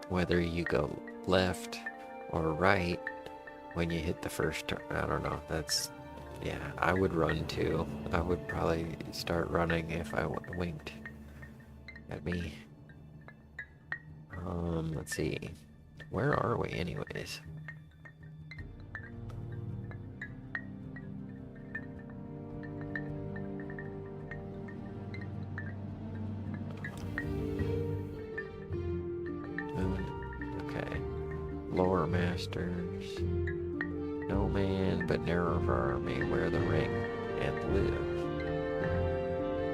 A: whether you go left or right when you hit the first turn. I don't know. That's, yeah, I would run too. I would probably start running if I winked at me. Let's see. Where are we anyways? Okay. Lower Masters. No man but Nerevar may wear the ring and live.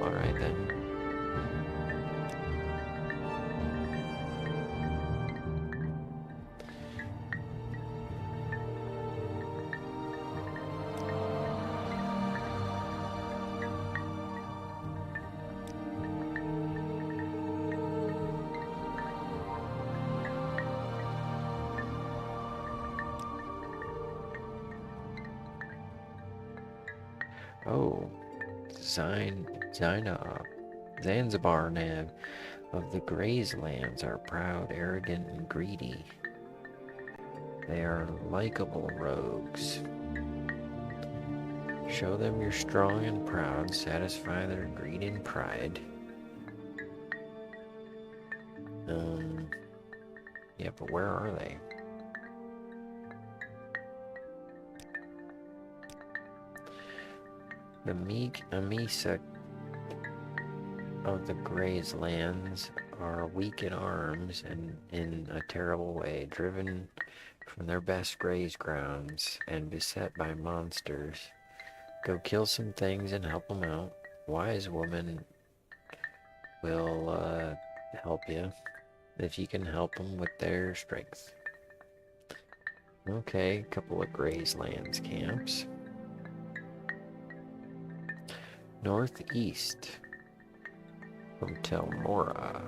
A: Alright then. Oh, Zanzibar Nav of the Grazelands are proud, arrogant, and greedy. They are likable rogues. Show them you're strong and proud, satisfy their greed and pride. Yeah, but where are they? The meek Amisa of the Grazelands are weak in arms and in a terrible way, driven from their best graze grounds and beset by monsters. Go kill some things and help them out. Wise woman will help you if you can help them with their strength. Okay, a couple of Grazelands camps. Northeast from Telmora.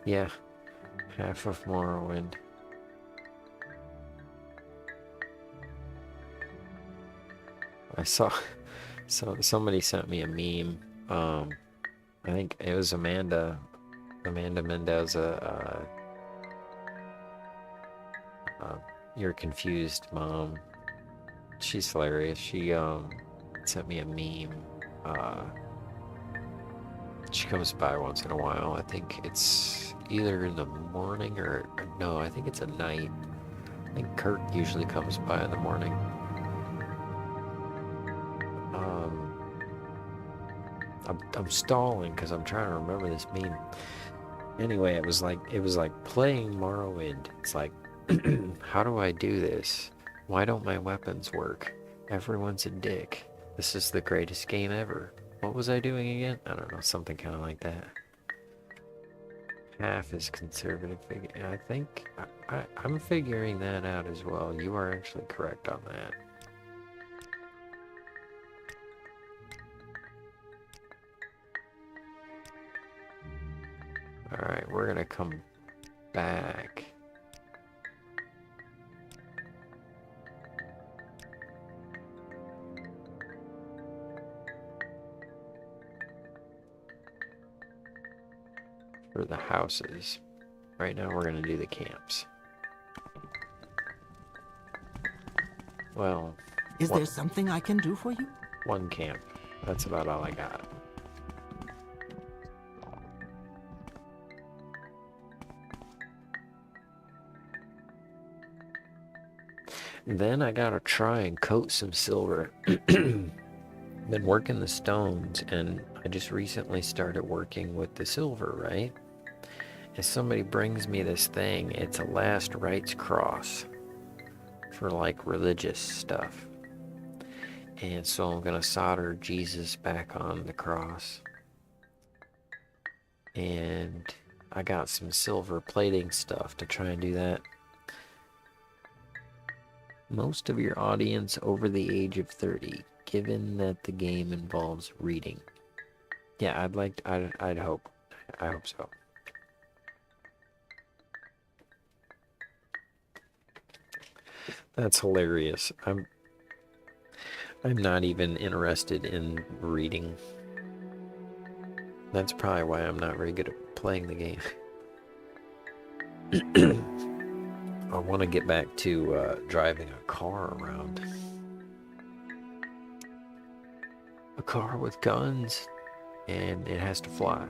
A: Yeah, half of Morrowind. I saw, so somebody sent me a meme. I think it was Amanda Mendoza. You're confused, Mom. She's hilarious. She sent me a meme. She comes by once in a while. I think it's either in the morning or no, I think it's at night. I think Kurt usually comes by in the morning. I'm stalling because I'm trying to remember this meme. Anyway, it was like playing Morrowind. It's like, how do I do this? Why don't my weapons work? Everyone's a dick. This is the greatest game ever. What was I doing again? I don't know, something kind of like that. Half is conservative figure. I think I'm figuring that out as well. You are actually correct on that. Alright, we're gonna come back. For the houses. Right now we're gonna do the camps. Well...
C: Is there something I can do for you?
A: One camp. That's about all I got. Then I gotta try and coat some silver been working the stones, and I just recently started working with the silver, right? And somebody brings me this thing. It's a last rites cross for like religious stuff. And so I'm gonna solder Jesus back on the cross. And I got some silver plating stuff to try and do that. Most of your audience over the age of 30, given that the game involves reading. Yeah, I'd hope. I hope so. That's hilarious. I'm not even interested in reading. That's probably why I'm not very good at playing the game. I want to get back to driving a car around. A car with guns, and it has to fly.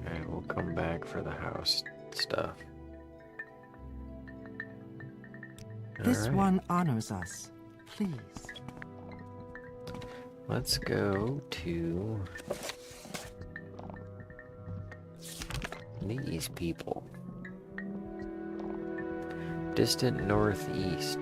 A: Okay, we'll come back for the house stuff.
C: This
A: All right.
C: one honors us. Please.
A: Let's go to these people. Distant northeast.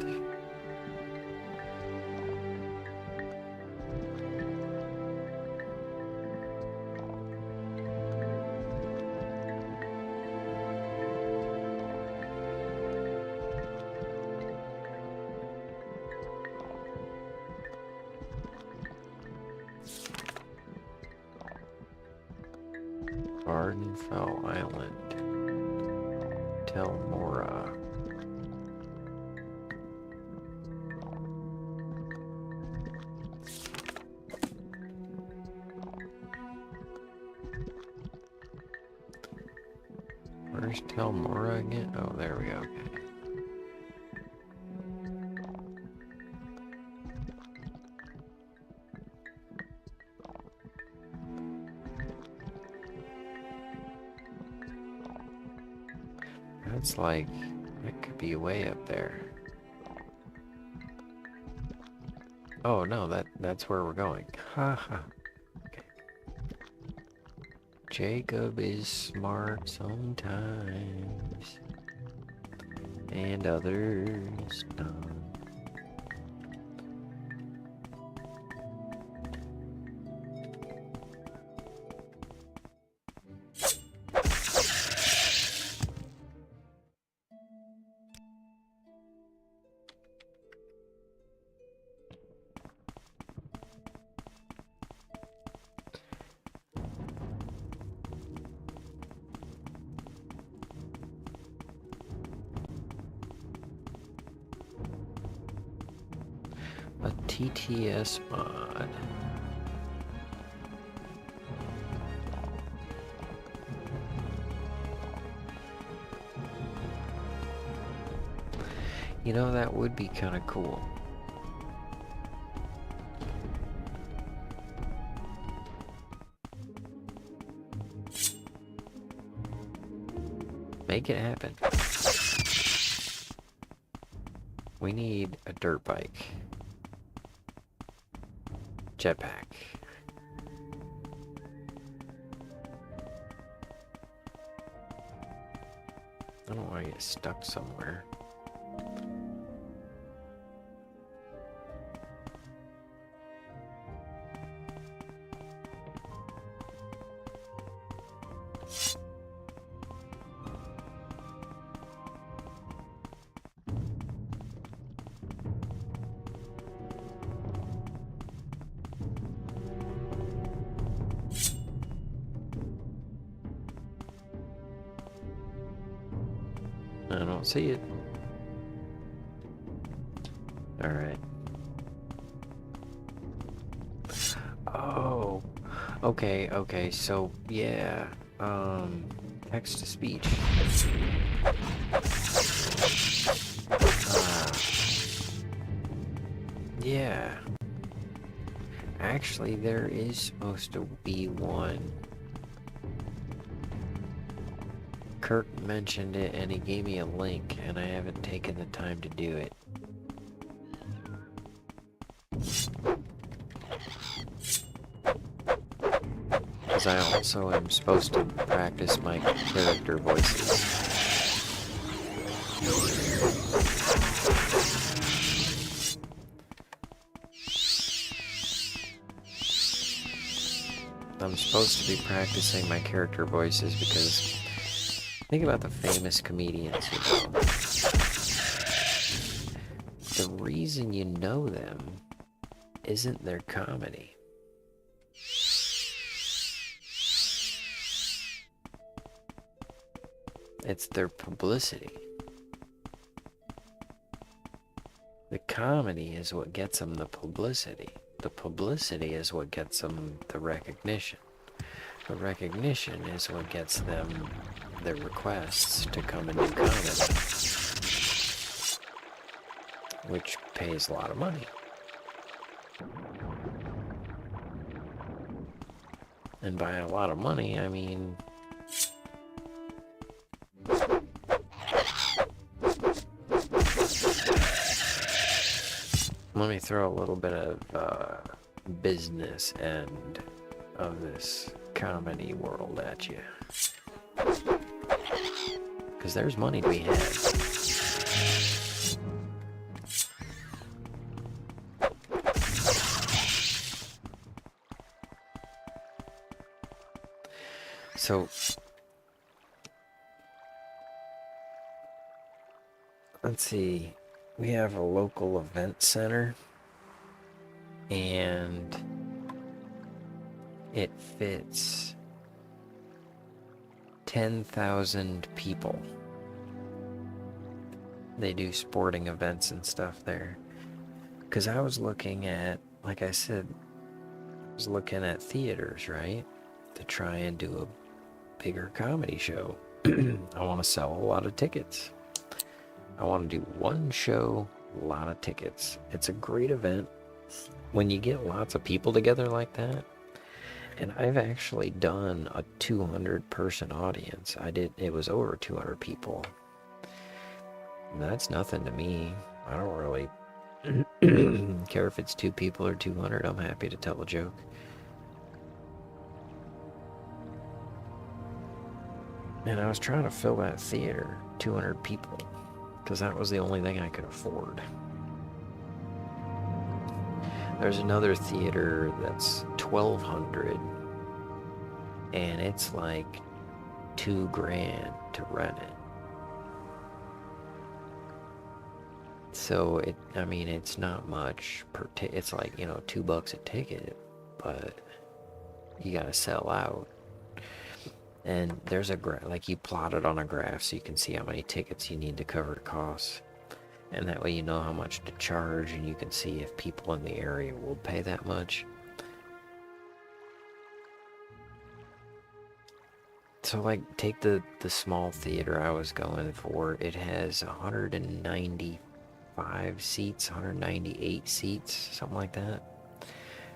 A: Ardenfell Island. Telmora. Where's Telmora again? Oh, there we go. Okay. That's like, it could be way up there. Oh no, that's where we're going. Haha. Okay. Jacob is smart sometimes, and others not. A TTS mod. You know, that would be kind of cool. Make it happen. We need a dirt bike. Jetpack. I don't want to get stuck somewhere. I don't see it. Alright. Oh, okay, so, yeah, text-to-speech. Yeah. Actually, there is supposed to be one. Kurt mentioned it and he gave me a link, and I haven't taken the time to do it. Because I also am supposed to practice my character voices. I'm supposed to be practicing my character voices because think about the famous comedians, you know. The reason you know them isn't their comedy. It's their publicity. The comedy is what gets them the publicity. The publicity is what gets them the recognition. The recognition is what gets them their requests to come and do comedy, which pays a lot of money. And by a lot of money, I mean let me throw a little bit of business end of this comedy world at you. Because there's money to be had. So, let's see. We have a local event center, and it fits 10,000 people. They do sporting events and stuff there. Because I was looking at, like I said, I was looking at theaters, right? To try and do a bigger comedy show. I want to sell a lot of tickets. I want to do one show, a lot of tickets. It's a great event when you get lots of people together like that. And I've actually done a 200-person audience. It was over 200 people. And that's nothing to me. I don't really care if it's 2 people or 200. I'm happy to tell a joke. And I was trying to fill that theater, 200 people. Because that was the only thing I could afford. There's another theater that's 1,200, and it's like $2,000 to rent it. So it's not much per ticket. It's like, $2 a ticket, but you gotta sell out. And there's a graph, like you plot it on a graph so you can see how many tickets you need to cover the costs. And that way you know how much to charge, and you can see if people in the area will pay that much. So like, take the small theater I was going for. It has 195 seats, 198 seats, something like that.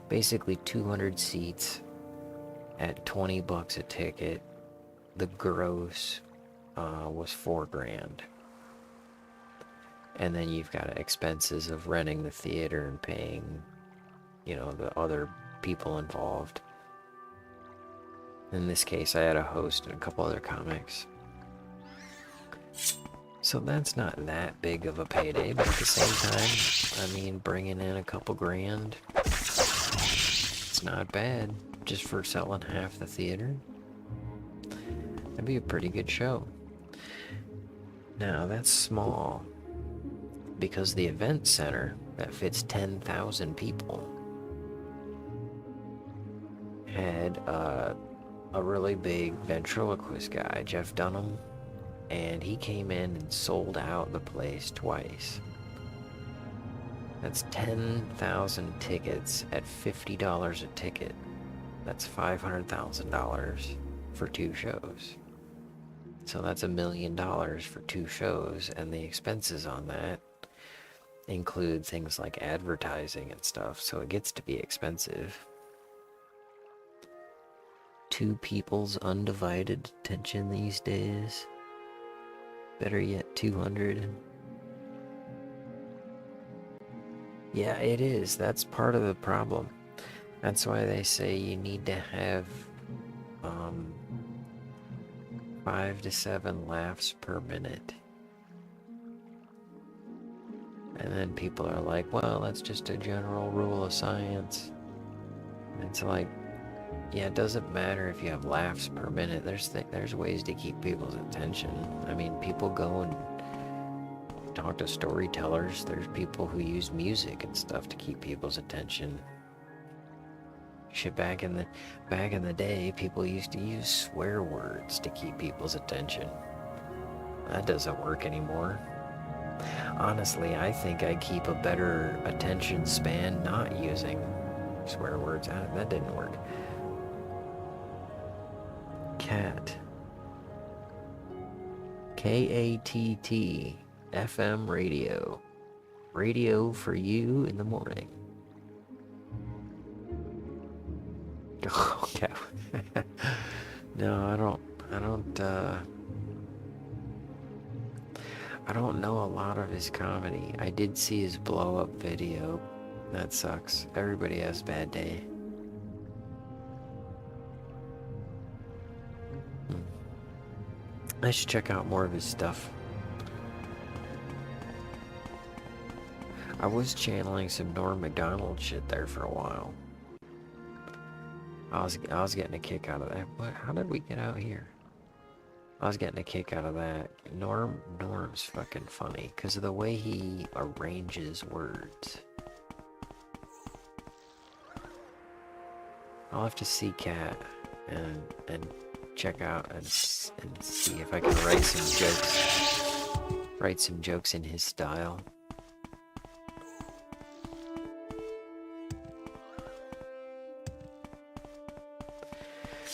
A: Basically 200 seats at $20 a ticket. The gross was $4,000. And then you've got expenses of renting the theater and paying, the other people involved. In this case, I had a host and a couple other comics. So that's not that big of a payday, but at the same time, bringing in a couple grand, it's not bad just for selling half the theater. That'd be a pretty good show. Now, that's small, because the event center that fits 10,000 people had a really big ventriloquist guy, Jeff Dunham, and he came in and sold out the place twice. That's 10,000 tickets at $50 a ticket. That's $500,000 for 2 shows. So that's $1 million for 2 shows, and the expenses on that include things like advertising and stuff, so it gets to be expensive. 2 people's undivided attention these days. Better yet, 200. Yeah, it is. That's part of the problem. That's why they say you need to have 5 to 7 laughs per minute. And then people are like, well, that's just a general rule of science. And it's like, yeah, it doesn't matter if you have laughs per minute. There's ways to keep people's attention. I mean, people go and talk to storytellers. There's people who use music and stuff to keep people's attention. Shit, back in the day, people used to use swear words to keep people's attention. That doesn't work anymore. Honestly, I think I keep a better attention span not using swear words. That didn't work. Cat. K-A-T-T. FM radio. Radio for you in the morning. Okay. No, I don't know a lot of his comedy. I did see his blow-up video. That sucks. Everybody has a bad day. I should check out more of his stuff. I was channeling some Norm Macdonald shit there for a while. I was getting a kick out of that. How did we get out here? I was getting a kick out of that. Norm's fucking funny because of the way he arranges words. I'll have to see Cat and check out and see if I can write some jokes in his style.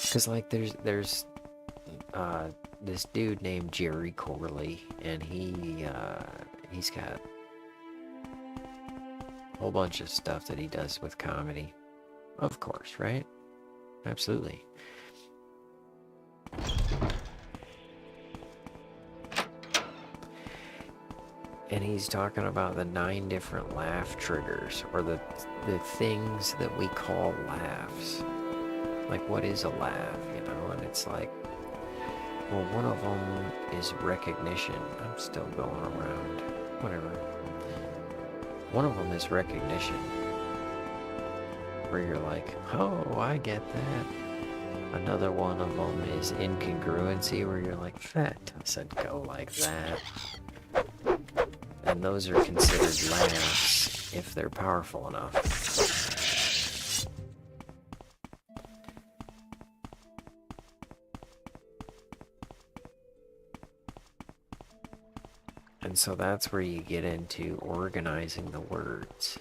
A: Because like there's this dude named Jerry Corley, and he's got a whole bunch of stuff that he does with comedy. Of course, right? Absolutely. And he's talking about the 9 different laugh triggers, or the things that we call laughs. Like, what is a laugh, you know? And it's like, well, one of them is recognition. I'm still going around. Whatever. One of them is recognition. Where you're like, oh, I get that. Another one of them is incongruency, where you're like, that doesn't go like that. And those are considered laughs if they're powerful enough. And so that's where you get into organizing the words.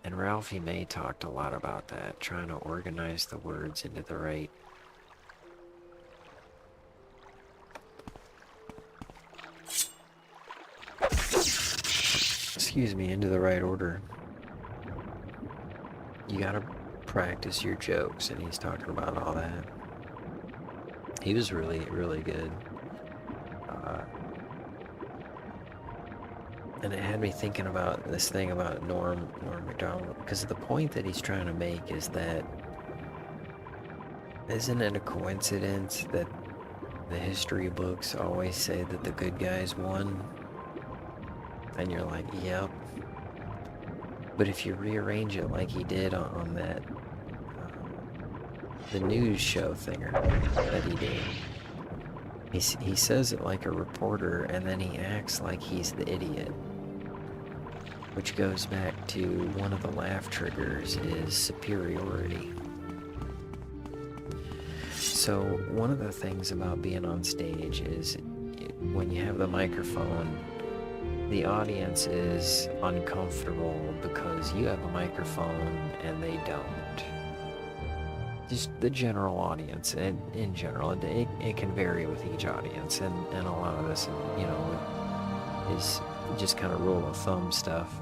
A: And Ralphie May talked a lot about that, trying to organize the words into the right. Excuse me, into the right order. You gotta practice your jokes, and he's talking about all that. He was really, really good. And it had me thinking about this thing about Norm Macdonald, because the point that he's trying to make is that isn't it a coincidence that the history books always say that the good guys won? And you're like, yep. But if you rearrange it like he did on that the news show thinger that he did, he says it like a reporter, and then he acts like he's the idiot. Which goes back to one of the laugh triggers is superiority. So one of the things about being on stage is when you have the microphone, the audience is uncomfortable because you have a microphone and they don't. Just the general audience, and in general, it can vary with each audience, and a lot of this, you know, is just kind of rule of thumb stuff.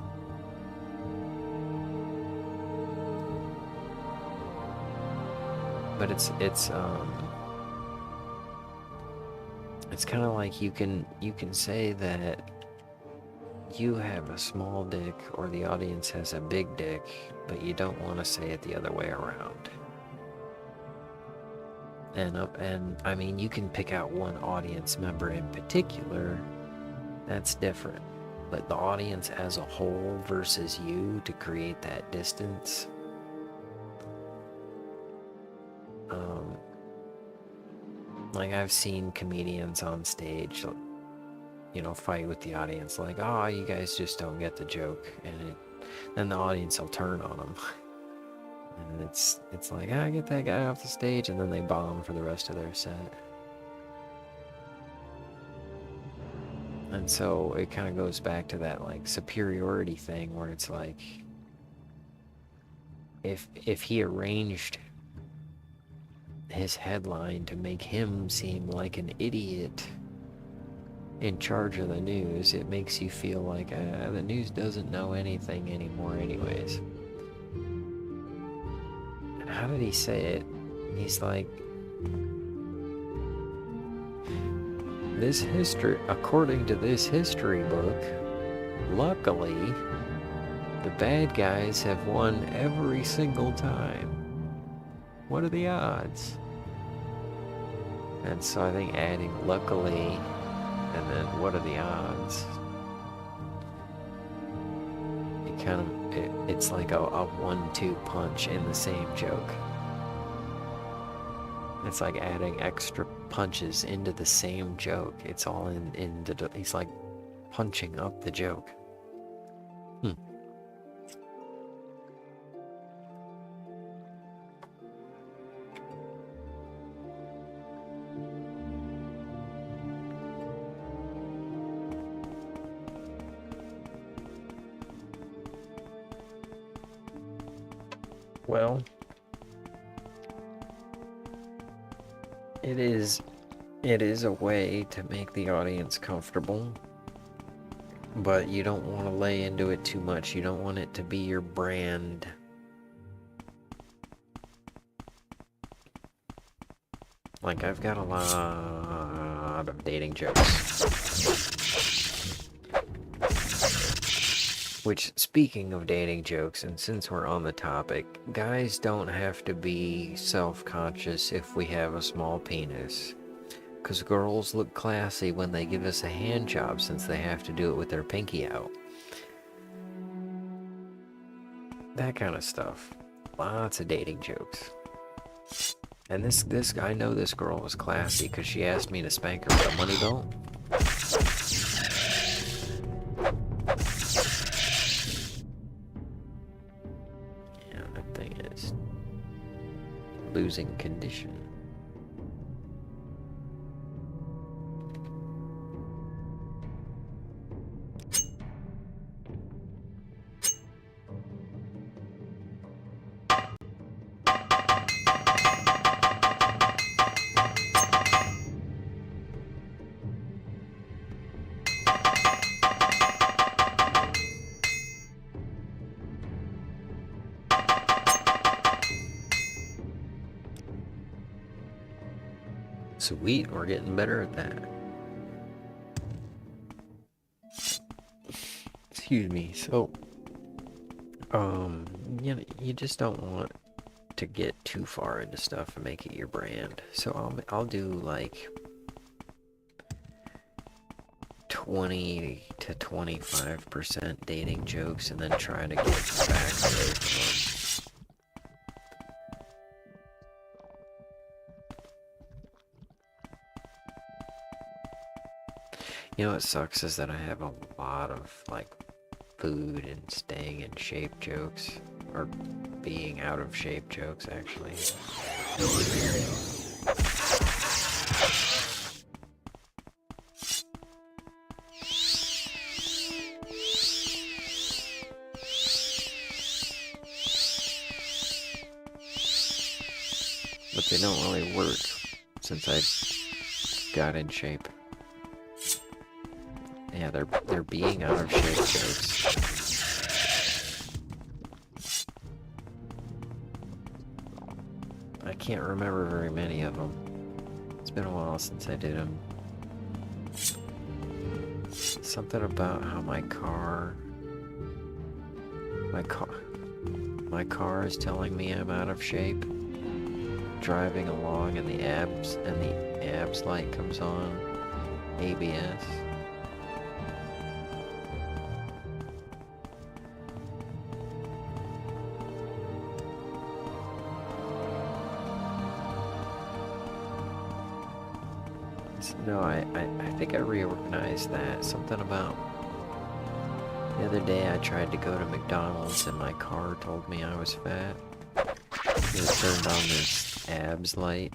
A: But it's kind of like you can say that you have a small dick or the audience has a big dick, but you don't want to say it the other way around. And I mean, you can pick out one audience member in particular, that's different. But the audience as a whole versus you, to create that distance, like I've seen comedians on stage, you know, fight with the audience, like, oh, you guys just don't get the joke, and then the audience will turn on them. And it's like, ah, get that guy off the stage, and then they bomb for the rest of their set. And so it kind of goes back to that like superiority thing, where it's like, if he arranged his headline to make him seem like an idiot in charge of the news, it makes you feel like the news doesn't know anything anymore anyways. How did he say it? He's like, this history, according to this history book, luckily, the bad guys have won every single time. What are the odds? And so I think adding luckily and then what are the odds, it kind of, it's like a 1-2 punch in the same joke. It's like adding extra punches into the same joke. It's all in the, he's like punching up the joke. Well, it is a way to make the audience comfortable, but you don't want to lay into it too much. You don't want it to be your brand. Like, I've got a lot of dating jokes. Which, speaking of dating jokes, and since we're on the topic, guys don't have to be self-conscious if we have a small penis. Because girls look classy when they give us a hand job, since they have to do it with their pinky out. That kind of stuff. Lots of dating jokes. And this I know this girl was classy because she asked me to spank her with a money belt. Yeah, that thing is losing condition. Sweet, we're getting better at that. Excuse me. So, you just don't want to get too far into stuff and make it your brand. So I'll do like 20 to 25% dating jokes, and then try to get back away from them. You know what sucks is that I have a lot of like food and staying in shape jokes, or being out of shape jokes actually. but they don't really work since I got in shape. Yeah, they're being out of shape jokes. I can't remember very many of them. It's been a while since I did them. Something about how my car is telling me I'm out of shape. Driving along and the abs light comes on. ABS. No, I think I reorganized that. Something about the other day I tried to go to McDonald's and my car told me I was fat. It turned on this abs light.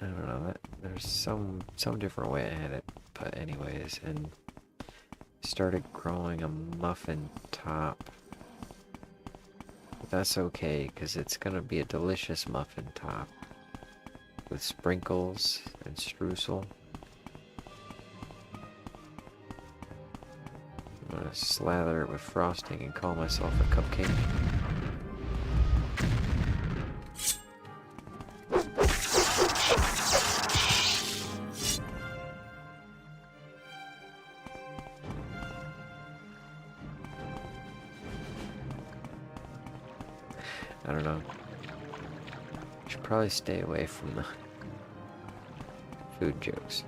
A: I don't know, there's some different way I had it, but anyways, and started growing a muffin top. But that's okay, because it's gonna be a delicious muffin top. With sprinkles and streusel. I'm gonna slather it with frosting and call myself a cupcake. I don't know. Should probably stay away from the food jokes.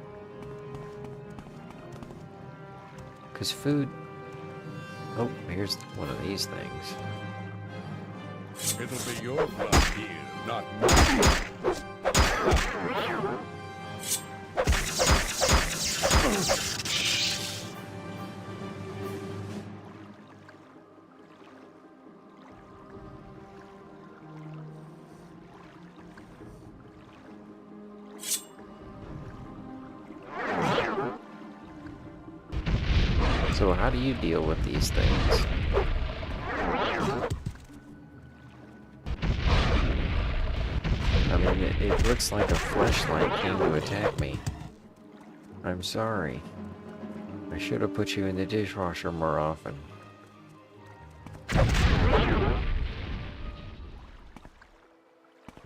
A: Because food... Oh, here's one of these things.
F: It'll be your blood here, not mine.
A: So how do you deal with these things? I mean, it looks like a fleshlight came to attack me. I'm sorry. I should have put you in the dishwasher more often.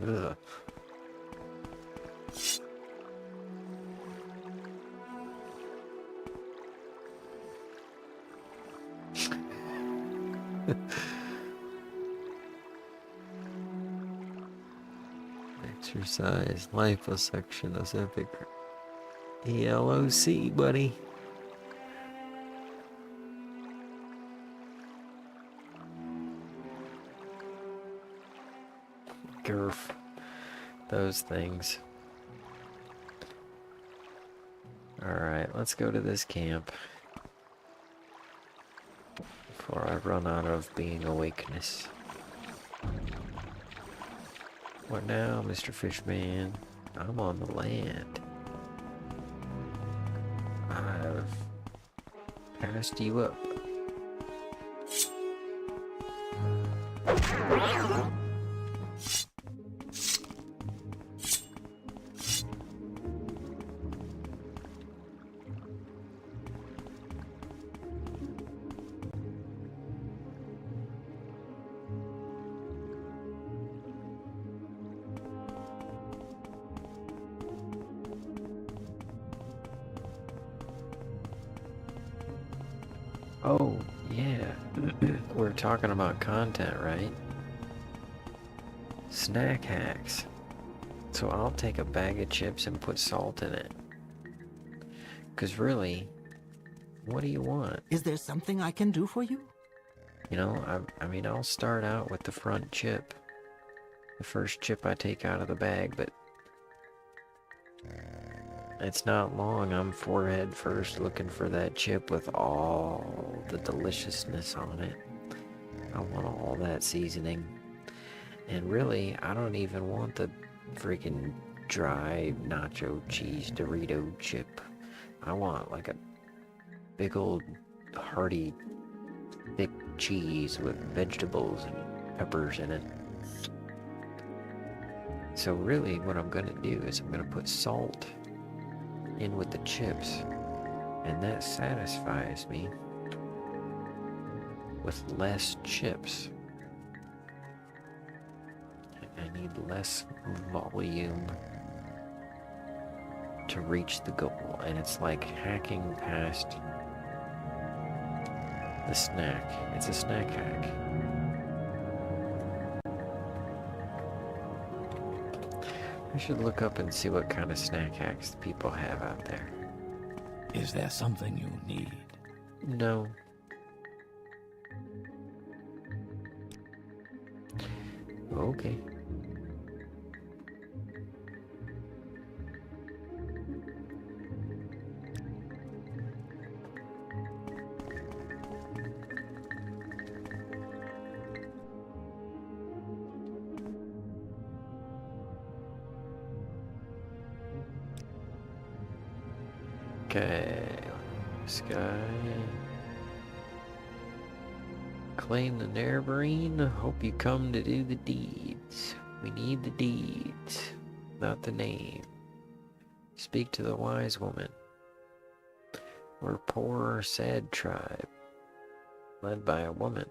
A: Ugh. Exercise, liposuction, Ozempic, ELOC, buddy. Gerf. Those things. Alright, let's go to this camp. Before I run out of being awakeness. What now, Mr. Fishman? I'm on the land. I've passed you up. Oh, yeah. We're talking about content, right? Snack hacks. So I'll take a bag of chips and put salt in it. 'Cause really, what do you want?
C: Is there something I can do for you?
A: You know, I mean, I'll start out with the front chip. The first chip I take out of the bag, but it's not long. I'm forehead first looking for that chip with all the deliciousness on it. I want all that seasoning. And really, I don't even want the freaking dry nacho cheese Dorito chip. I want like a big old hearty thick cheese with vegetables and peppers in it. So really what I'm gonna do is I'm gonna put salt in with the chips, and that satisfies me with less chips. I need less volume to reach the goal, and it's like hacking past the snack. It's a snack hack. I should look up and see what kind of snack hacks people have out there.
B: Is there something you need?
A: No. Okay. Okay, Sky. Claim the Nerebrine. Hope you come to do the deeds. We need the deeds, not the name. Speak to the wise woman. We're a poor, sad tribe, led by a woman.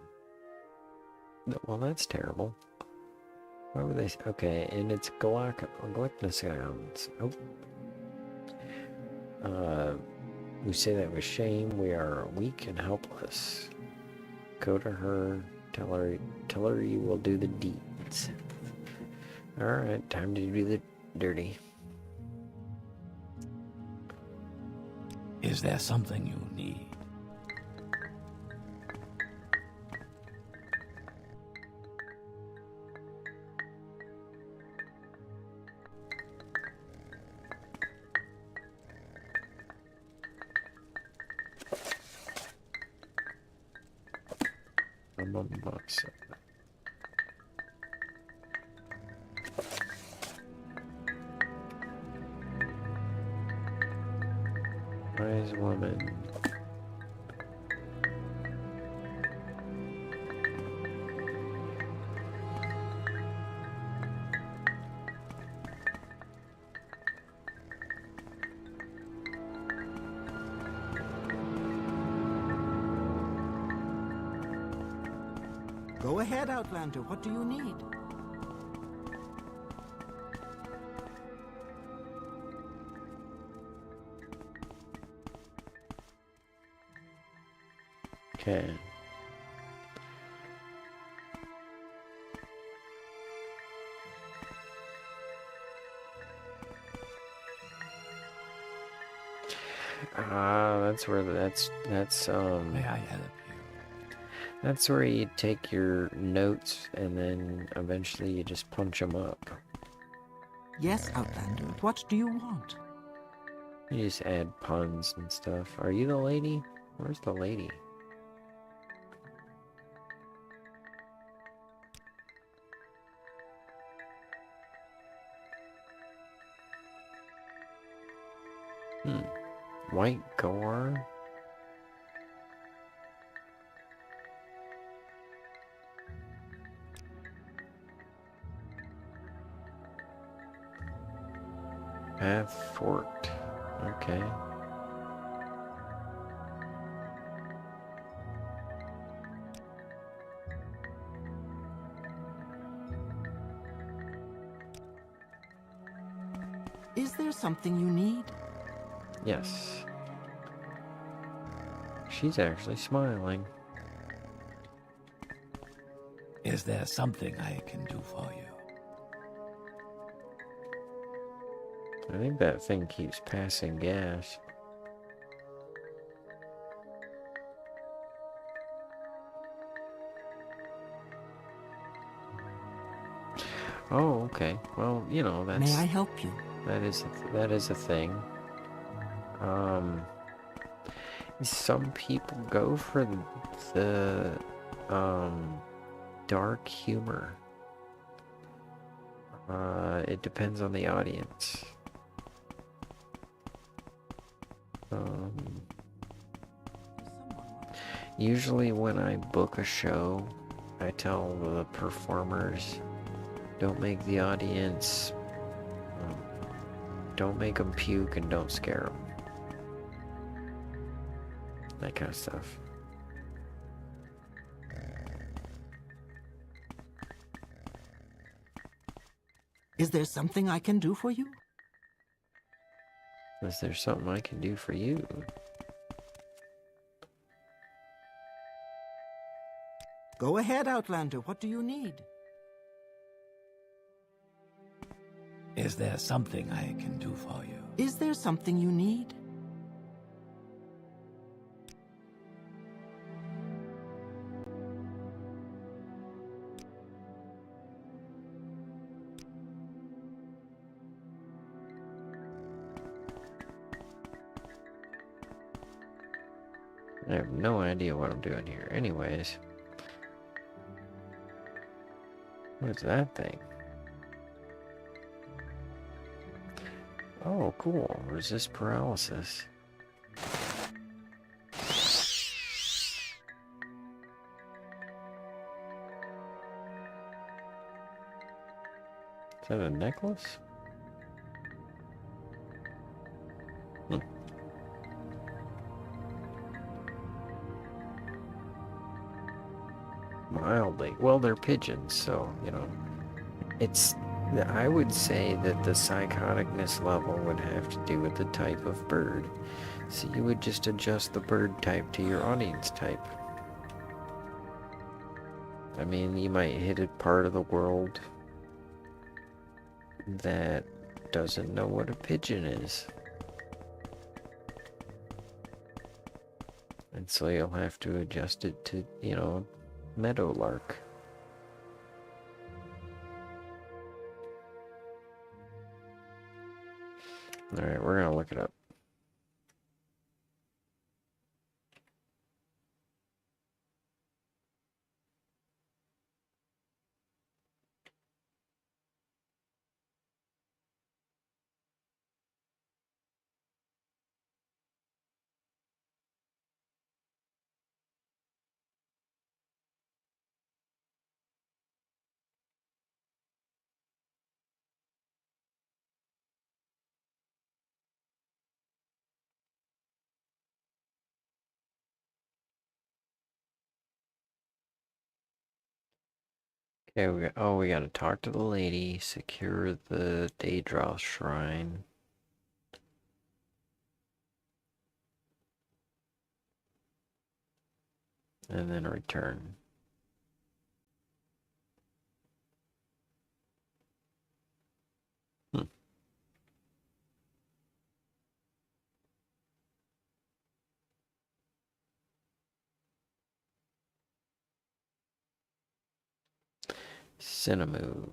A: Well, that's terrible. Why were they? Okay, and it's Galacticons. Oh. We say that with shame. We are weak and helpless. Go to her. Tell her you will do the deeds. Alright, time to do the dirty.
B: Is there something you need?
A: Wise woman.
C: Go ahead, Outlander. What do you need?
A: Okay. That's where that's
B: May I help you?
A: that's where you take your notes and then eventually you just punch them up.
C: Yes, Outlander. What do you want?
A: You just add puns and stuff. Are you the lady? Where's the lady? White gore? Path forked. Okay.
C: Is there something you need?
A: Yes. She's actually smiling.
B: Is there something I can do for you?
A: I think that thing keeps passing gas. Oh, okay. Well, you know, that's...
C: May I help you?
A: That is a thing. Some people go for the dark humor. It depends on the audience. Usually when I book a show, I tell the performers Don't make the audience... don't make them puke and don't scare them. That kind of stuff.
C: Is there something I can do for you?
A: Is there something I can do for you?
C: Go ahead, Outlander. What do you need?
B: Is there something I can do for you?
C: Is there something you need?
A: I have no idea what I'm doing here. Anyways. What's that thing? Oh, cool. Resist paralysis. Is that a necklace? Mildly. Well, they're pigeons, so, you know, it's... I would say that the psychoticness level would have to do with the type of bird. So you would just adjust the bird type to your audience type. I mean, you might hit a part of the world that doesn't know what a pigeon is. And so you'll have to adjust it to, you know, meadowlark. Alright, we're gonna look it up. Okay, we gotta talk to the lady, secure the Daedra shrine. And then return. Cinnamon.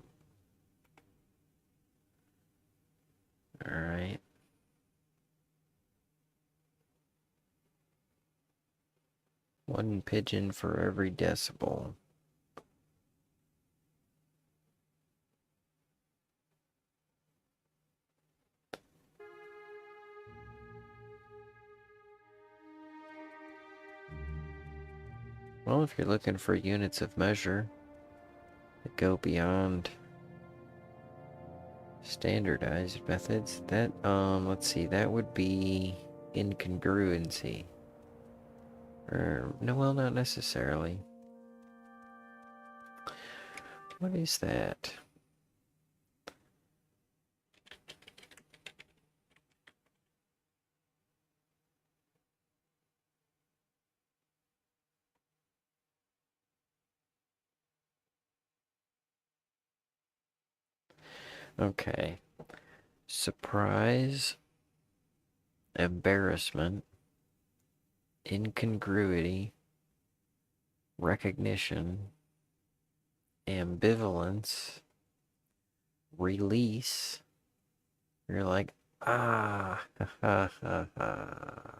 A: Alright. One pigeon for every decibel. Well, if you're looking for units of measure that go beyond standardized methods, that, let's see, that would be incongruency. Or, no, well, not necessarily. What is that? Okay. Surprise, embarrassment, incongruity, recognition, ambivalence, release. You're like, ah, ha ha ha ha.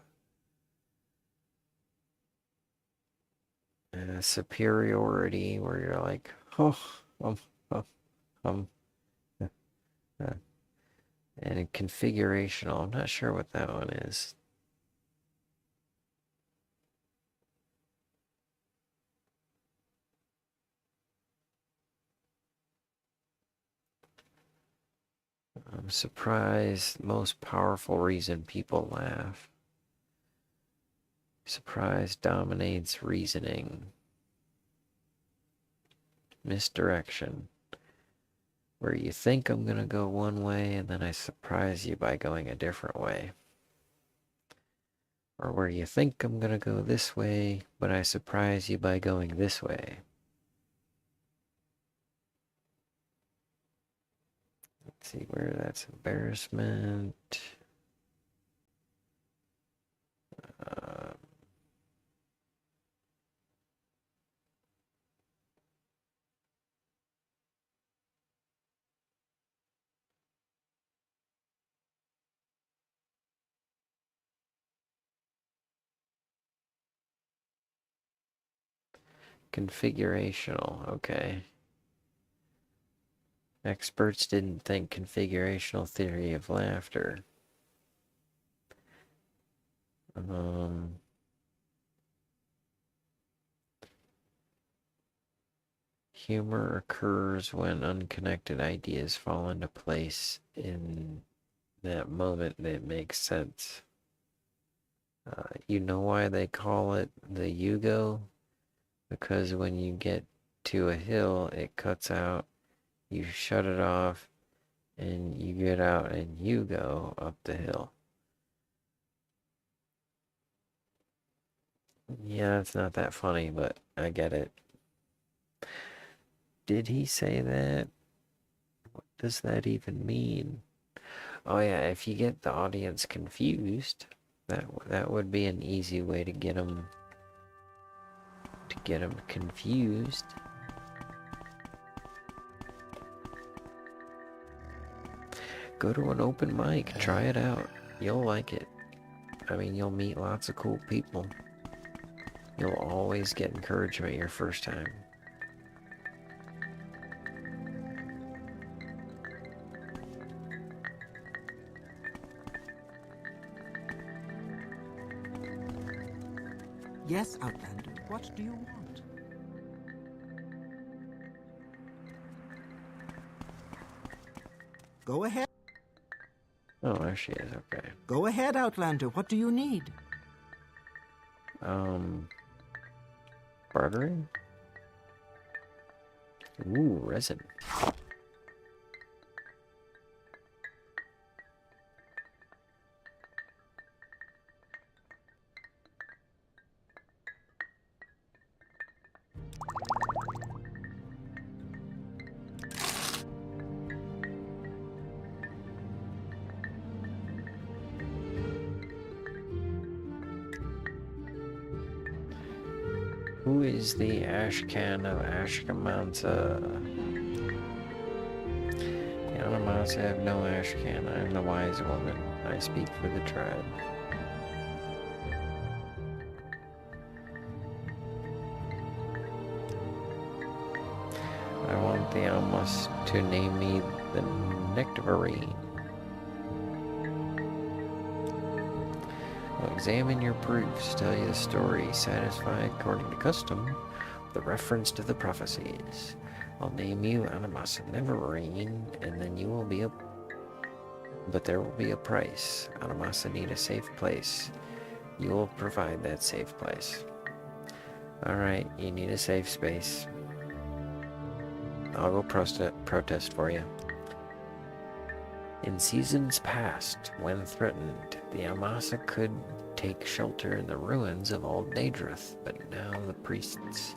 A: Superiority, where you're like, oh, um, um, uh, and configurational. I'm not sure what that one is. Surprise, most powerful reason people laugh. Surprise dominates reasoning. Misdirection. Where you think I'm gonna go one way and then I surprise you by going a different way. Or where you think I'm gonna go this way, but I surprise you by going this way. Let's see where that's embarrassment. Configurational, okay. Experts didn't think configurational theory of laughter. Humor occurs when unconnected ideas fall into place in that moment that makes sense. You know why they call it the Yugo? Because when you get to a hill, it cuts out, you shut it off, and you get out and you go up the hill. Yeah, it's not that funny, but I get it. Did he say that? What does that even mean? Oh yeah, if you get the audience confused, that would be an easy way to get them confused. Go to an open mic, try it out. You'll like it. I mean, you'll meet lots of cool people. You'll always get encouragement your first time.
C: Yes, Outlander, what do you want? Go ahead.
A: Oh, there she is, okay.
C: Go ahead, Outlander, what do you need?
A: Bartering? Ooh, resin. Who is the Ashcan of Ashkamansa? The Homiez have no Ashcan. I am the wise woman. I speak for the tribe. I want the Homiez to name me the Nectarine. I'll examine your proofs, tell you the story, satisfied according to custom, with a reference to the prophecies. I'll name you Animas Neverine, and then you will be a... But there will be a price. Animas need a safe place. You will provide that safe place. Alright, you need a safe space. I'll go protest for you. In seasons past, when threatened, the Amasa could take shelter in the ruins of old Nadrith, but now the priests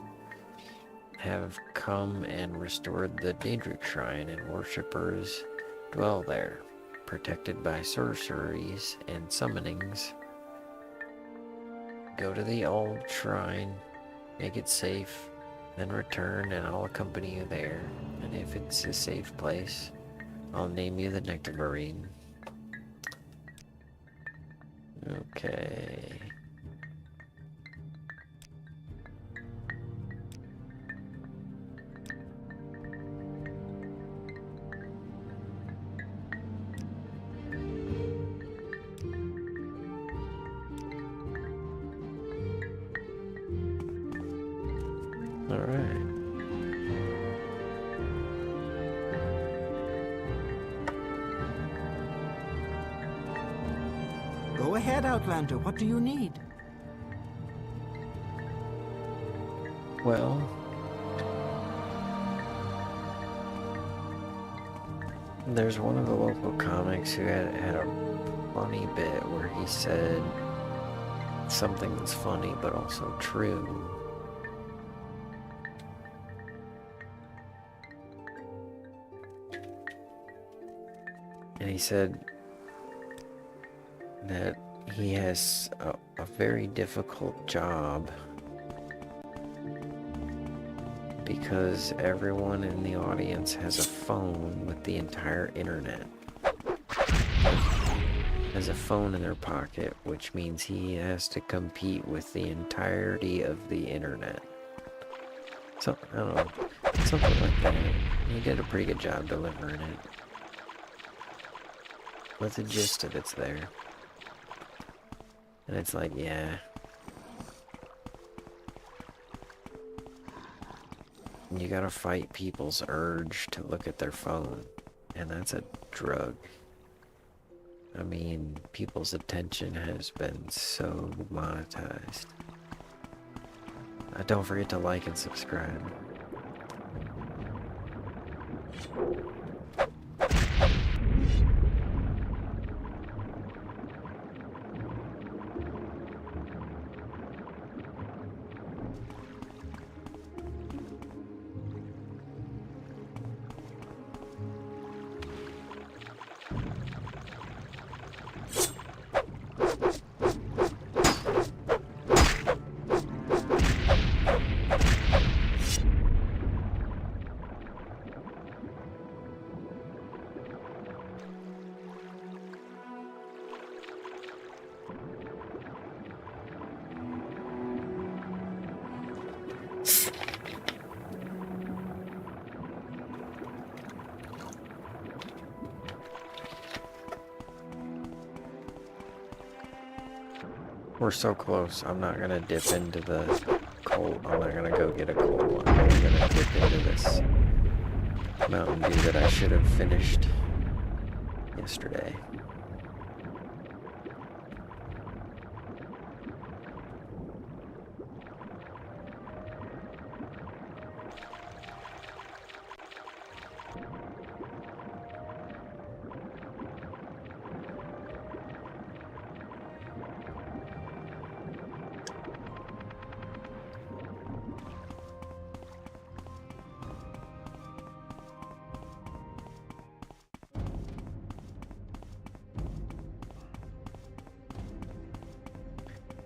A: have come and restored the Daedric Shrine, and worshippers dwell there, protected by sorceries and summonings. Go to the old shrine, make it safe, then return and I'll accompany you there, and if it's a safe place, I'll name you the Nectarine. Okay. All right.
C: ahead, Outlander. What do you need?
A: Well, there's one of the local comics who had a funny bit where he said something that's funny but also true. And he said that he has a very difficult job because everyone in the audience has a phone with the entire internet. Has a phone in their pocket, which means he has to compete with the entirety of the internet. So, I don't know, something like that. He did a pretty good job delivering it. But the gist of it's there. And it's like, yeah. You gotta fight people's urge to look at their phone. And that's a drug. I mean, people's attention has been so monetized. Don't forget to like and subscribe. We're so close. I'm not gonna dip into the cold. I'm not gonna go get a cold one. I'm gonna dip into this Mountain Dew that I should have finished yesterday.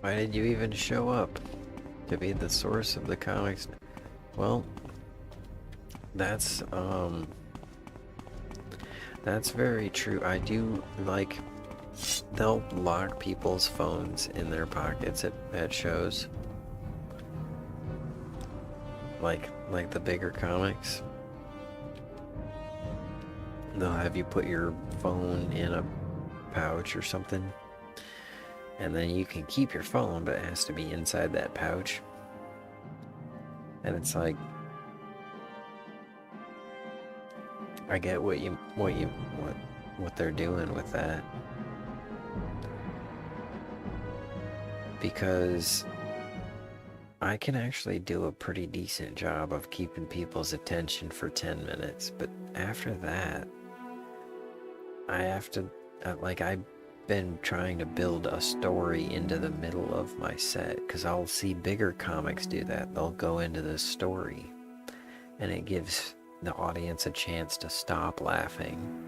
A: Why did you even show up? To be the source of the comics? Well, that's very true. I do like, they'll lock people's phones in their pockets at shows. Like the bigger comics. They'll have you put your phone in a pouch or something. And then you can keep your phone, but it has to be inside that pouch. And it's like, I get what they're doing with that. Because I can actually do a pretty decent job of keeping people's attention for 10 minutes, but after that, I have to, I've been trying to build a story into the middle of my set, because I'll see bigger comics do that. They'll go into the story, and it gives the audience a chance to stop laughing,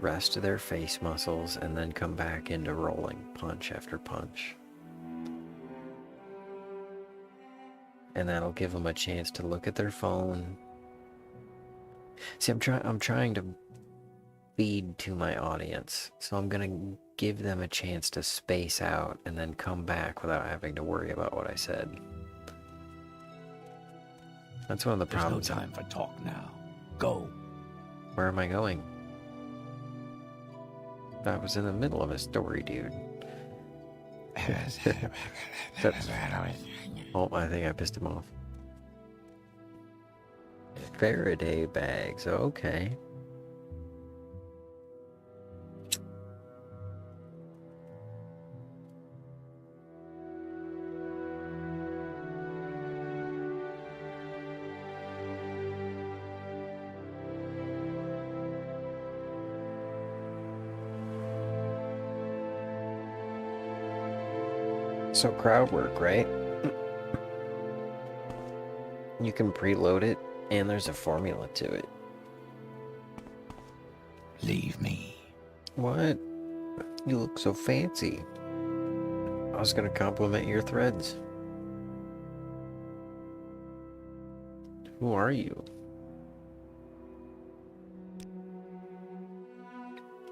A: rest their face muscles, and then come back into rolling punch after punch. And that'll give them a chance to look at their phone. See, I'm trying to feed to my audience, so I'm gonna give them a chance to space out and then come back without having to worry about what I said. That's one of the problems.
B: There's no time for talk now. Go.
A: Where am I going? I was in the middle of a story, dude. Oh, I think I pissed him off. Faraday bags, okay. So crowd work, right? You can preload it, and there's a formula to it.
B: Leave me.
A: What? You look so fancy. I was gonna compliment your threads. Who are you?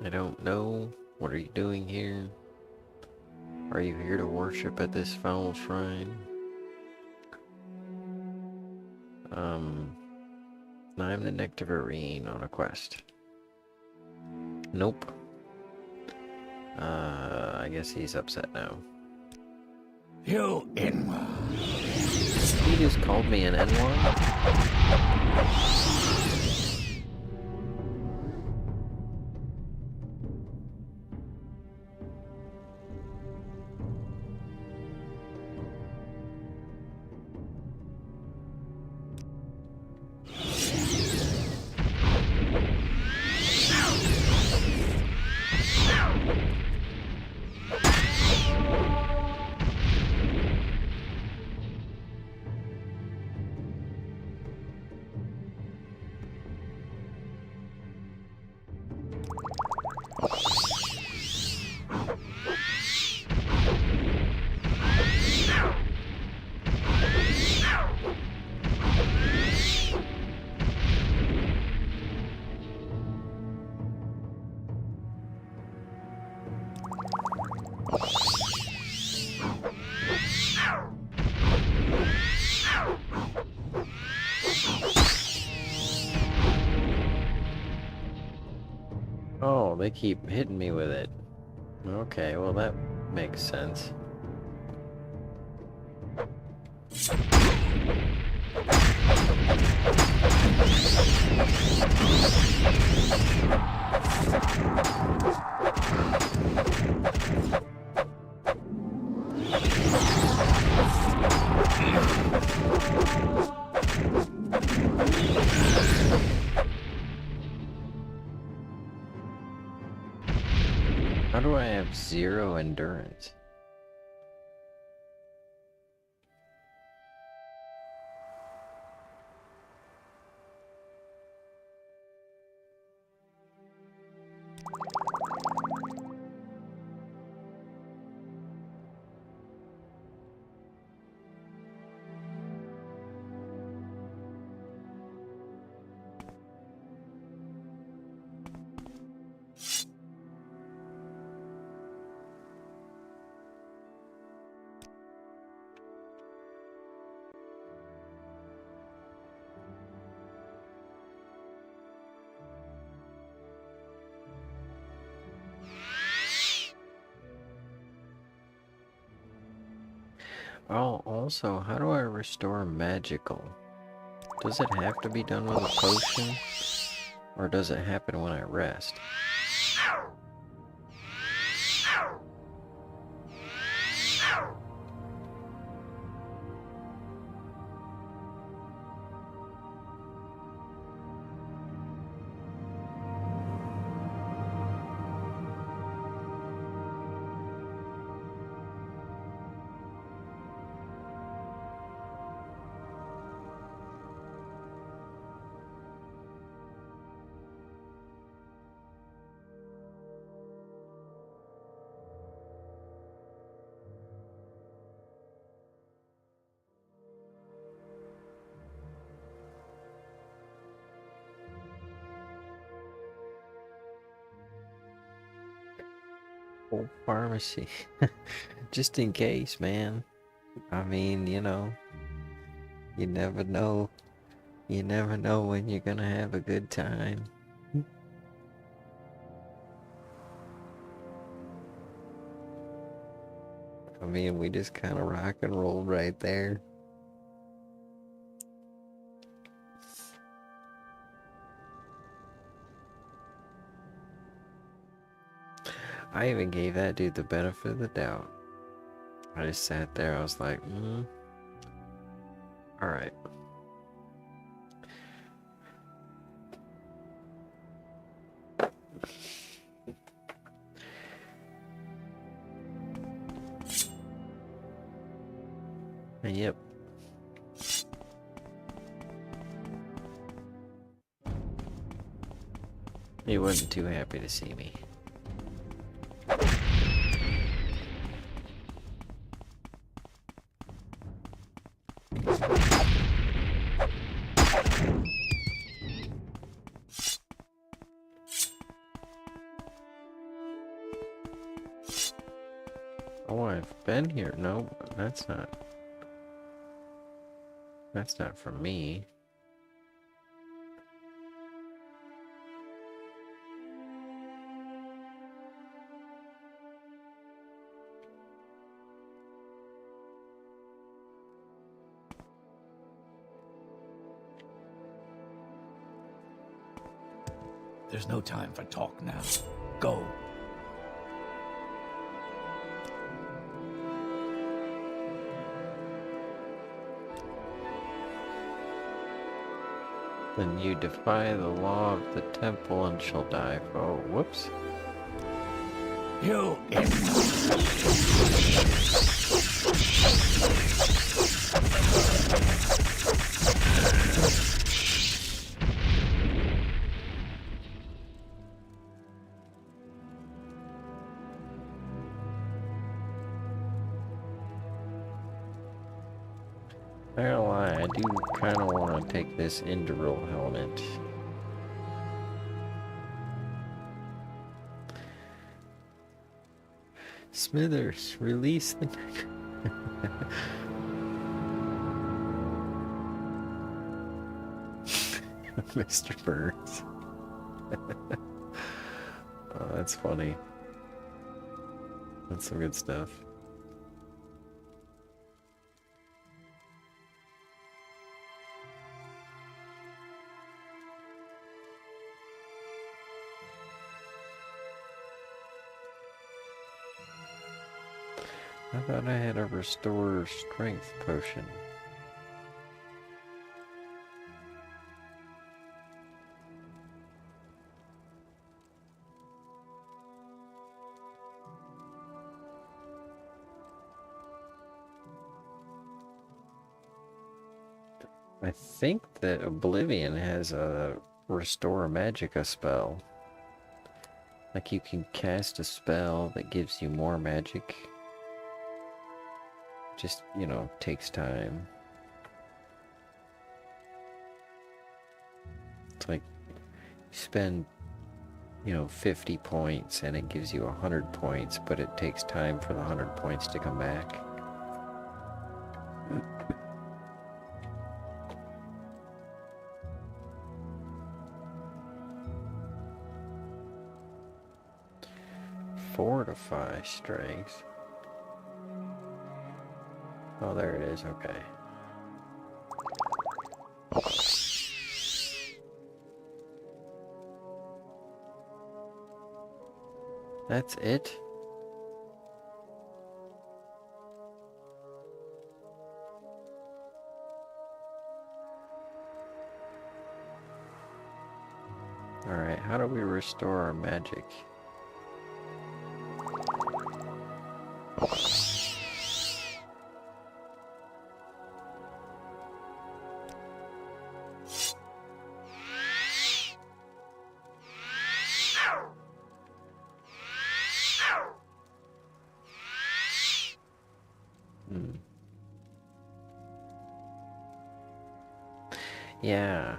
A: I don't know. What are you doing here? Are you here to worship at this foul shrine? I'm the Nectarine on a quest. Nope. I guess he's upset now.
B: You in.
A: He just called me an N1? Oh, they keep hitting me with it. Okay, well that makes sense. How do I have 0 endurance? Oh, also, how do I restore magical? Does it have to be done with a potion? Or does it happen when I rest? Oh, pharmacy. Just in case, man. I mean, you know, you never know. You never know when you're gonna have a good time. I mean, we just kind of rock and rolled right there. I even gave that dude the benefit of the doubt. I just sat there, I was like, alright. Yep. He wasn't too happy to see me. Oh, I've been here. No, that's not. That's not from me.
B: There's no time for talk now. Go.
A: Then you defy the law of the temple and shall die. Oh, whoops.
B: You
A: I don't lie, I do kind of want to take this Induril helmet. Smithers, release the... Mr. Burns. Oh, that's funny. That's some good stuff. I thought I had a restore strength potion. I think that Oblivion has a restore magicka spell. Like you can cast a spell that gives you more magic. Just, you know, takes time. It's like you spend, you know, 50 points and it gives you 100 points, but it takes time for the 100 points to come back. Fortify strength. Oh, there it is, okay. That's it? Alright, how do we restore our magic? Yeah,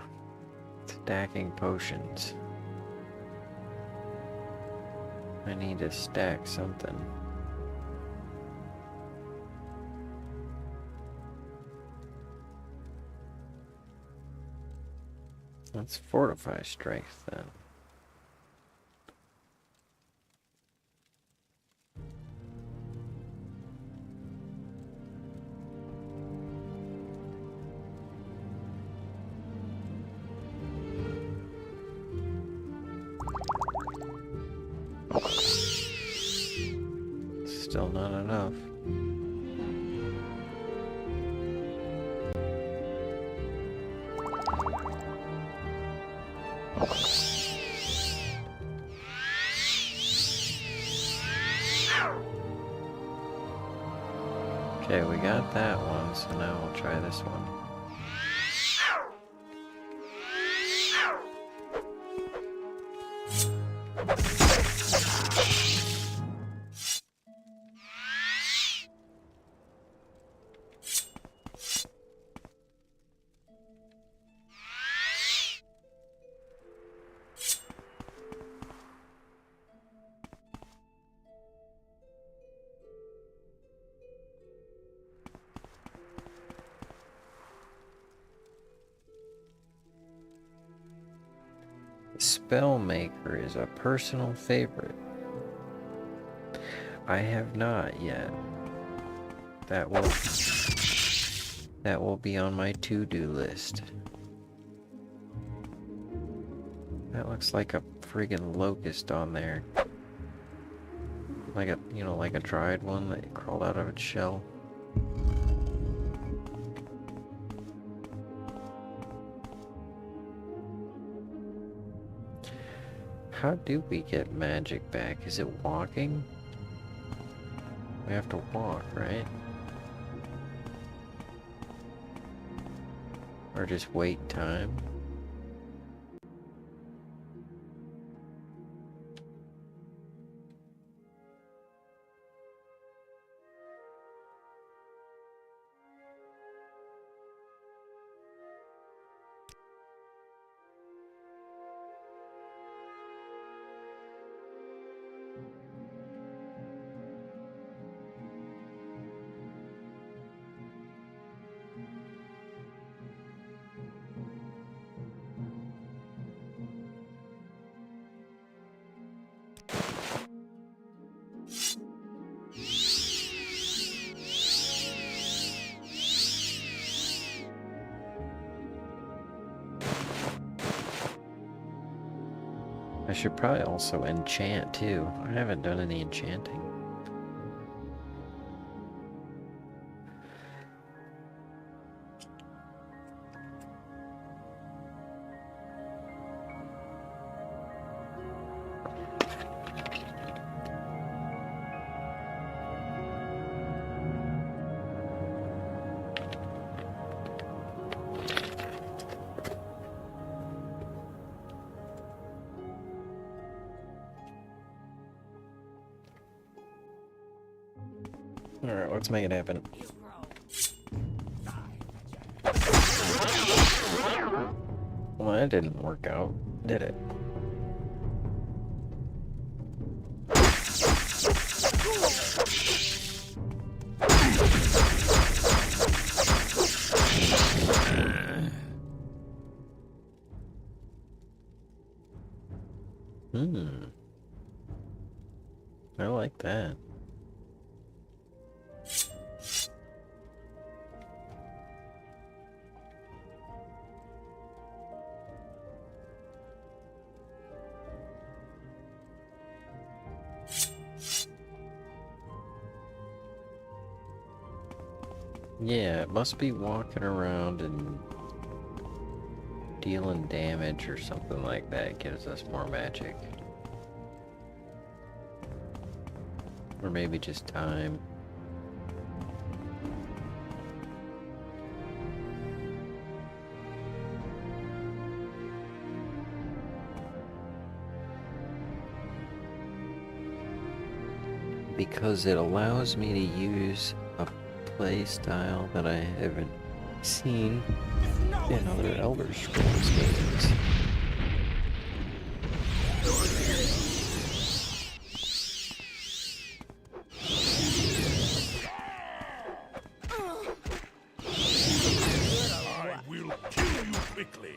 A: stacking potions. I need to stack something. Let's fortify strength then. Still not enough. Okay, we got that one, so now we'll try this one. Spellmaker is a personal favorite. I have not yet. That will be on my to-do list. That looks like a friggin' locust on there. Like a, you know, like a dried one that crawled out of its shell. How do we get magic back? Is it walking? We have to walk, right? Or just wait time? I should probably also enchant too. I haven't done any enchanting. Alright, let's make it happen. Well, that didn't work out, did it? I like that. Yeah, it must be walking around and dealing damage or something like that gives us more magic. Or maybe just time. Because it allows me to use a play style that I haven't seen in other Elder Scrolls games.
F: I will kill you quickly.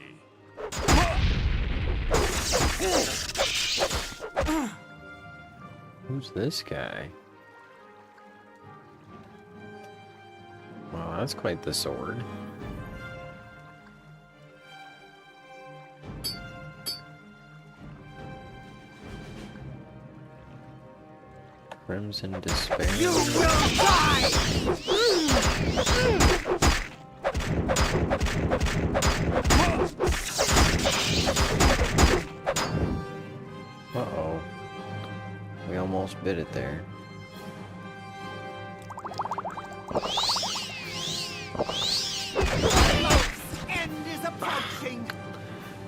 A: Who's this guy? Wow, that's quite the sword. Crimson Despair.
E: You will die!
A: Uh-oh. We almost bit it there.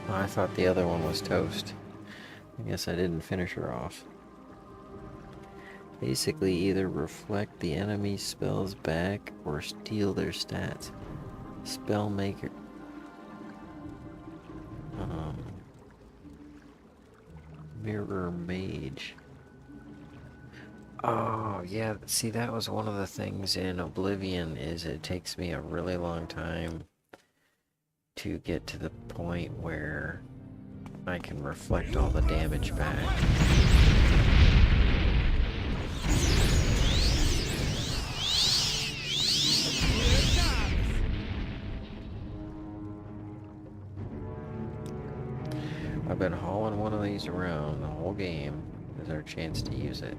A: Oh, I thought the other one was toast. I guess I didn't finish her off. Basically, either reflect the enemy's spells back or steal their stats. Spellmaker. Mirror Mage. Oh, yeah, see, that was one of the things in Oblivion, is it takes me a really long time to get to the point where I can reflect all the damage back. I've been hauling one of these around the whole game. Is our chance to use it.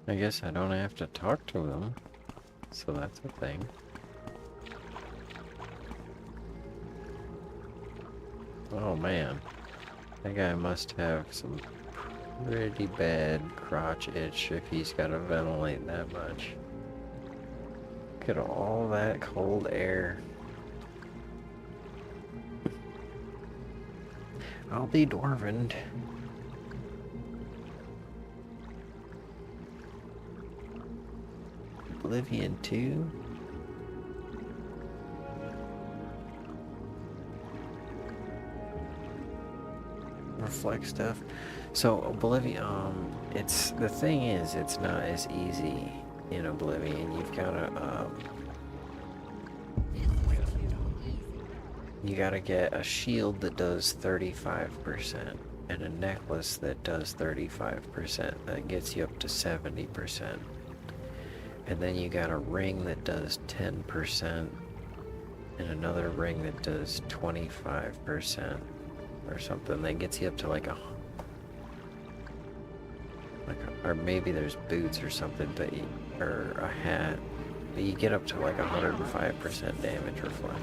A: I guess I don't have to talk to them, so that's a thing. Oh man, that guy must have some pretty bad crotch itch if he's got to ventilate that much. Look at all that cold air. I'll be dwarvened. Oblivion 2? Reflect stuff. So Oblivion, it's, the thing is, it's not as easy in Oblivion. You've gotta, you gotta get a shield that does 35% and a necklace that does 35%. That gets you up to 70%. And then you got a ring that does 10% and another ring that does 25% or something. That gets you up to like a, or maybe there's boots or something, but or a hat. But you get up to like 105% damage reflect.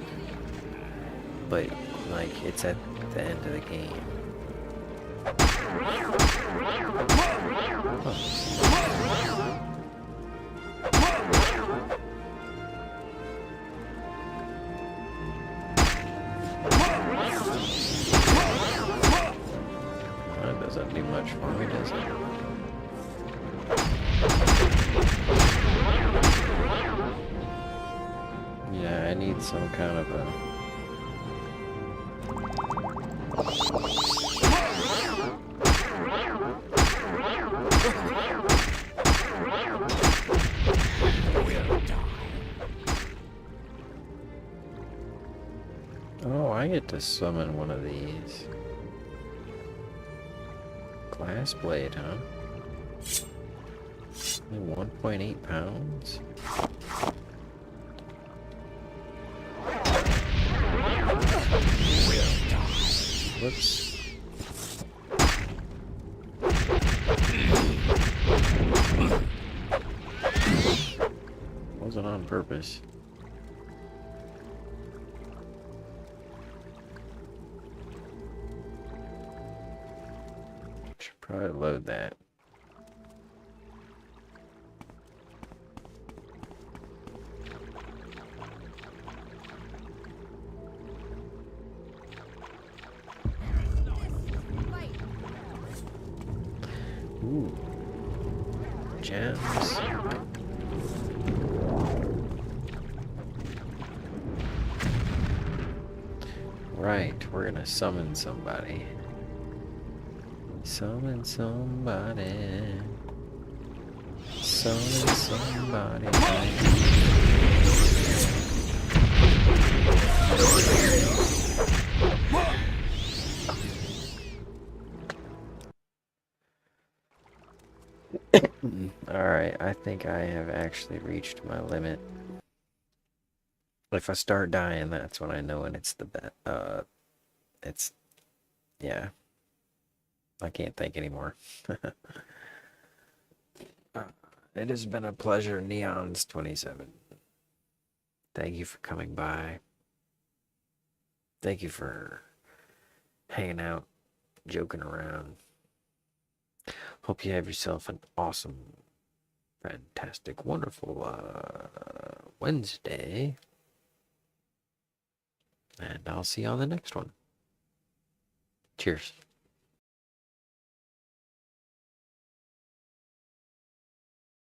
A: But like it's at the end of the game. Oh. That doesn't do much for me, does it? Yeah, I need some kind of a... Oh, I get to summon one of these. Glass blade, huh? 1.8 pounds? Whoops. Wasn't on purpose. Should probably load that. Ooh. Gems. Right, we're gonna summon somebody. Summon somebody. Summon somebody. Alright, I think I have actually reached my limit. If I start dying, that's when I know when it's the best. Yeah. I can't think anymore. It has been a pleasure, Neons27. Thank you for coming by. Thank you for hanging out, joking around. Hope you have yourself an awesome, fantastic, wonderful Wednesday. And I'll see you on the next one. Cheers.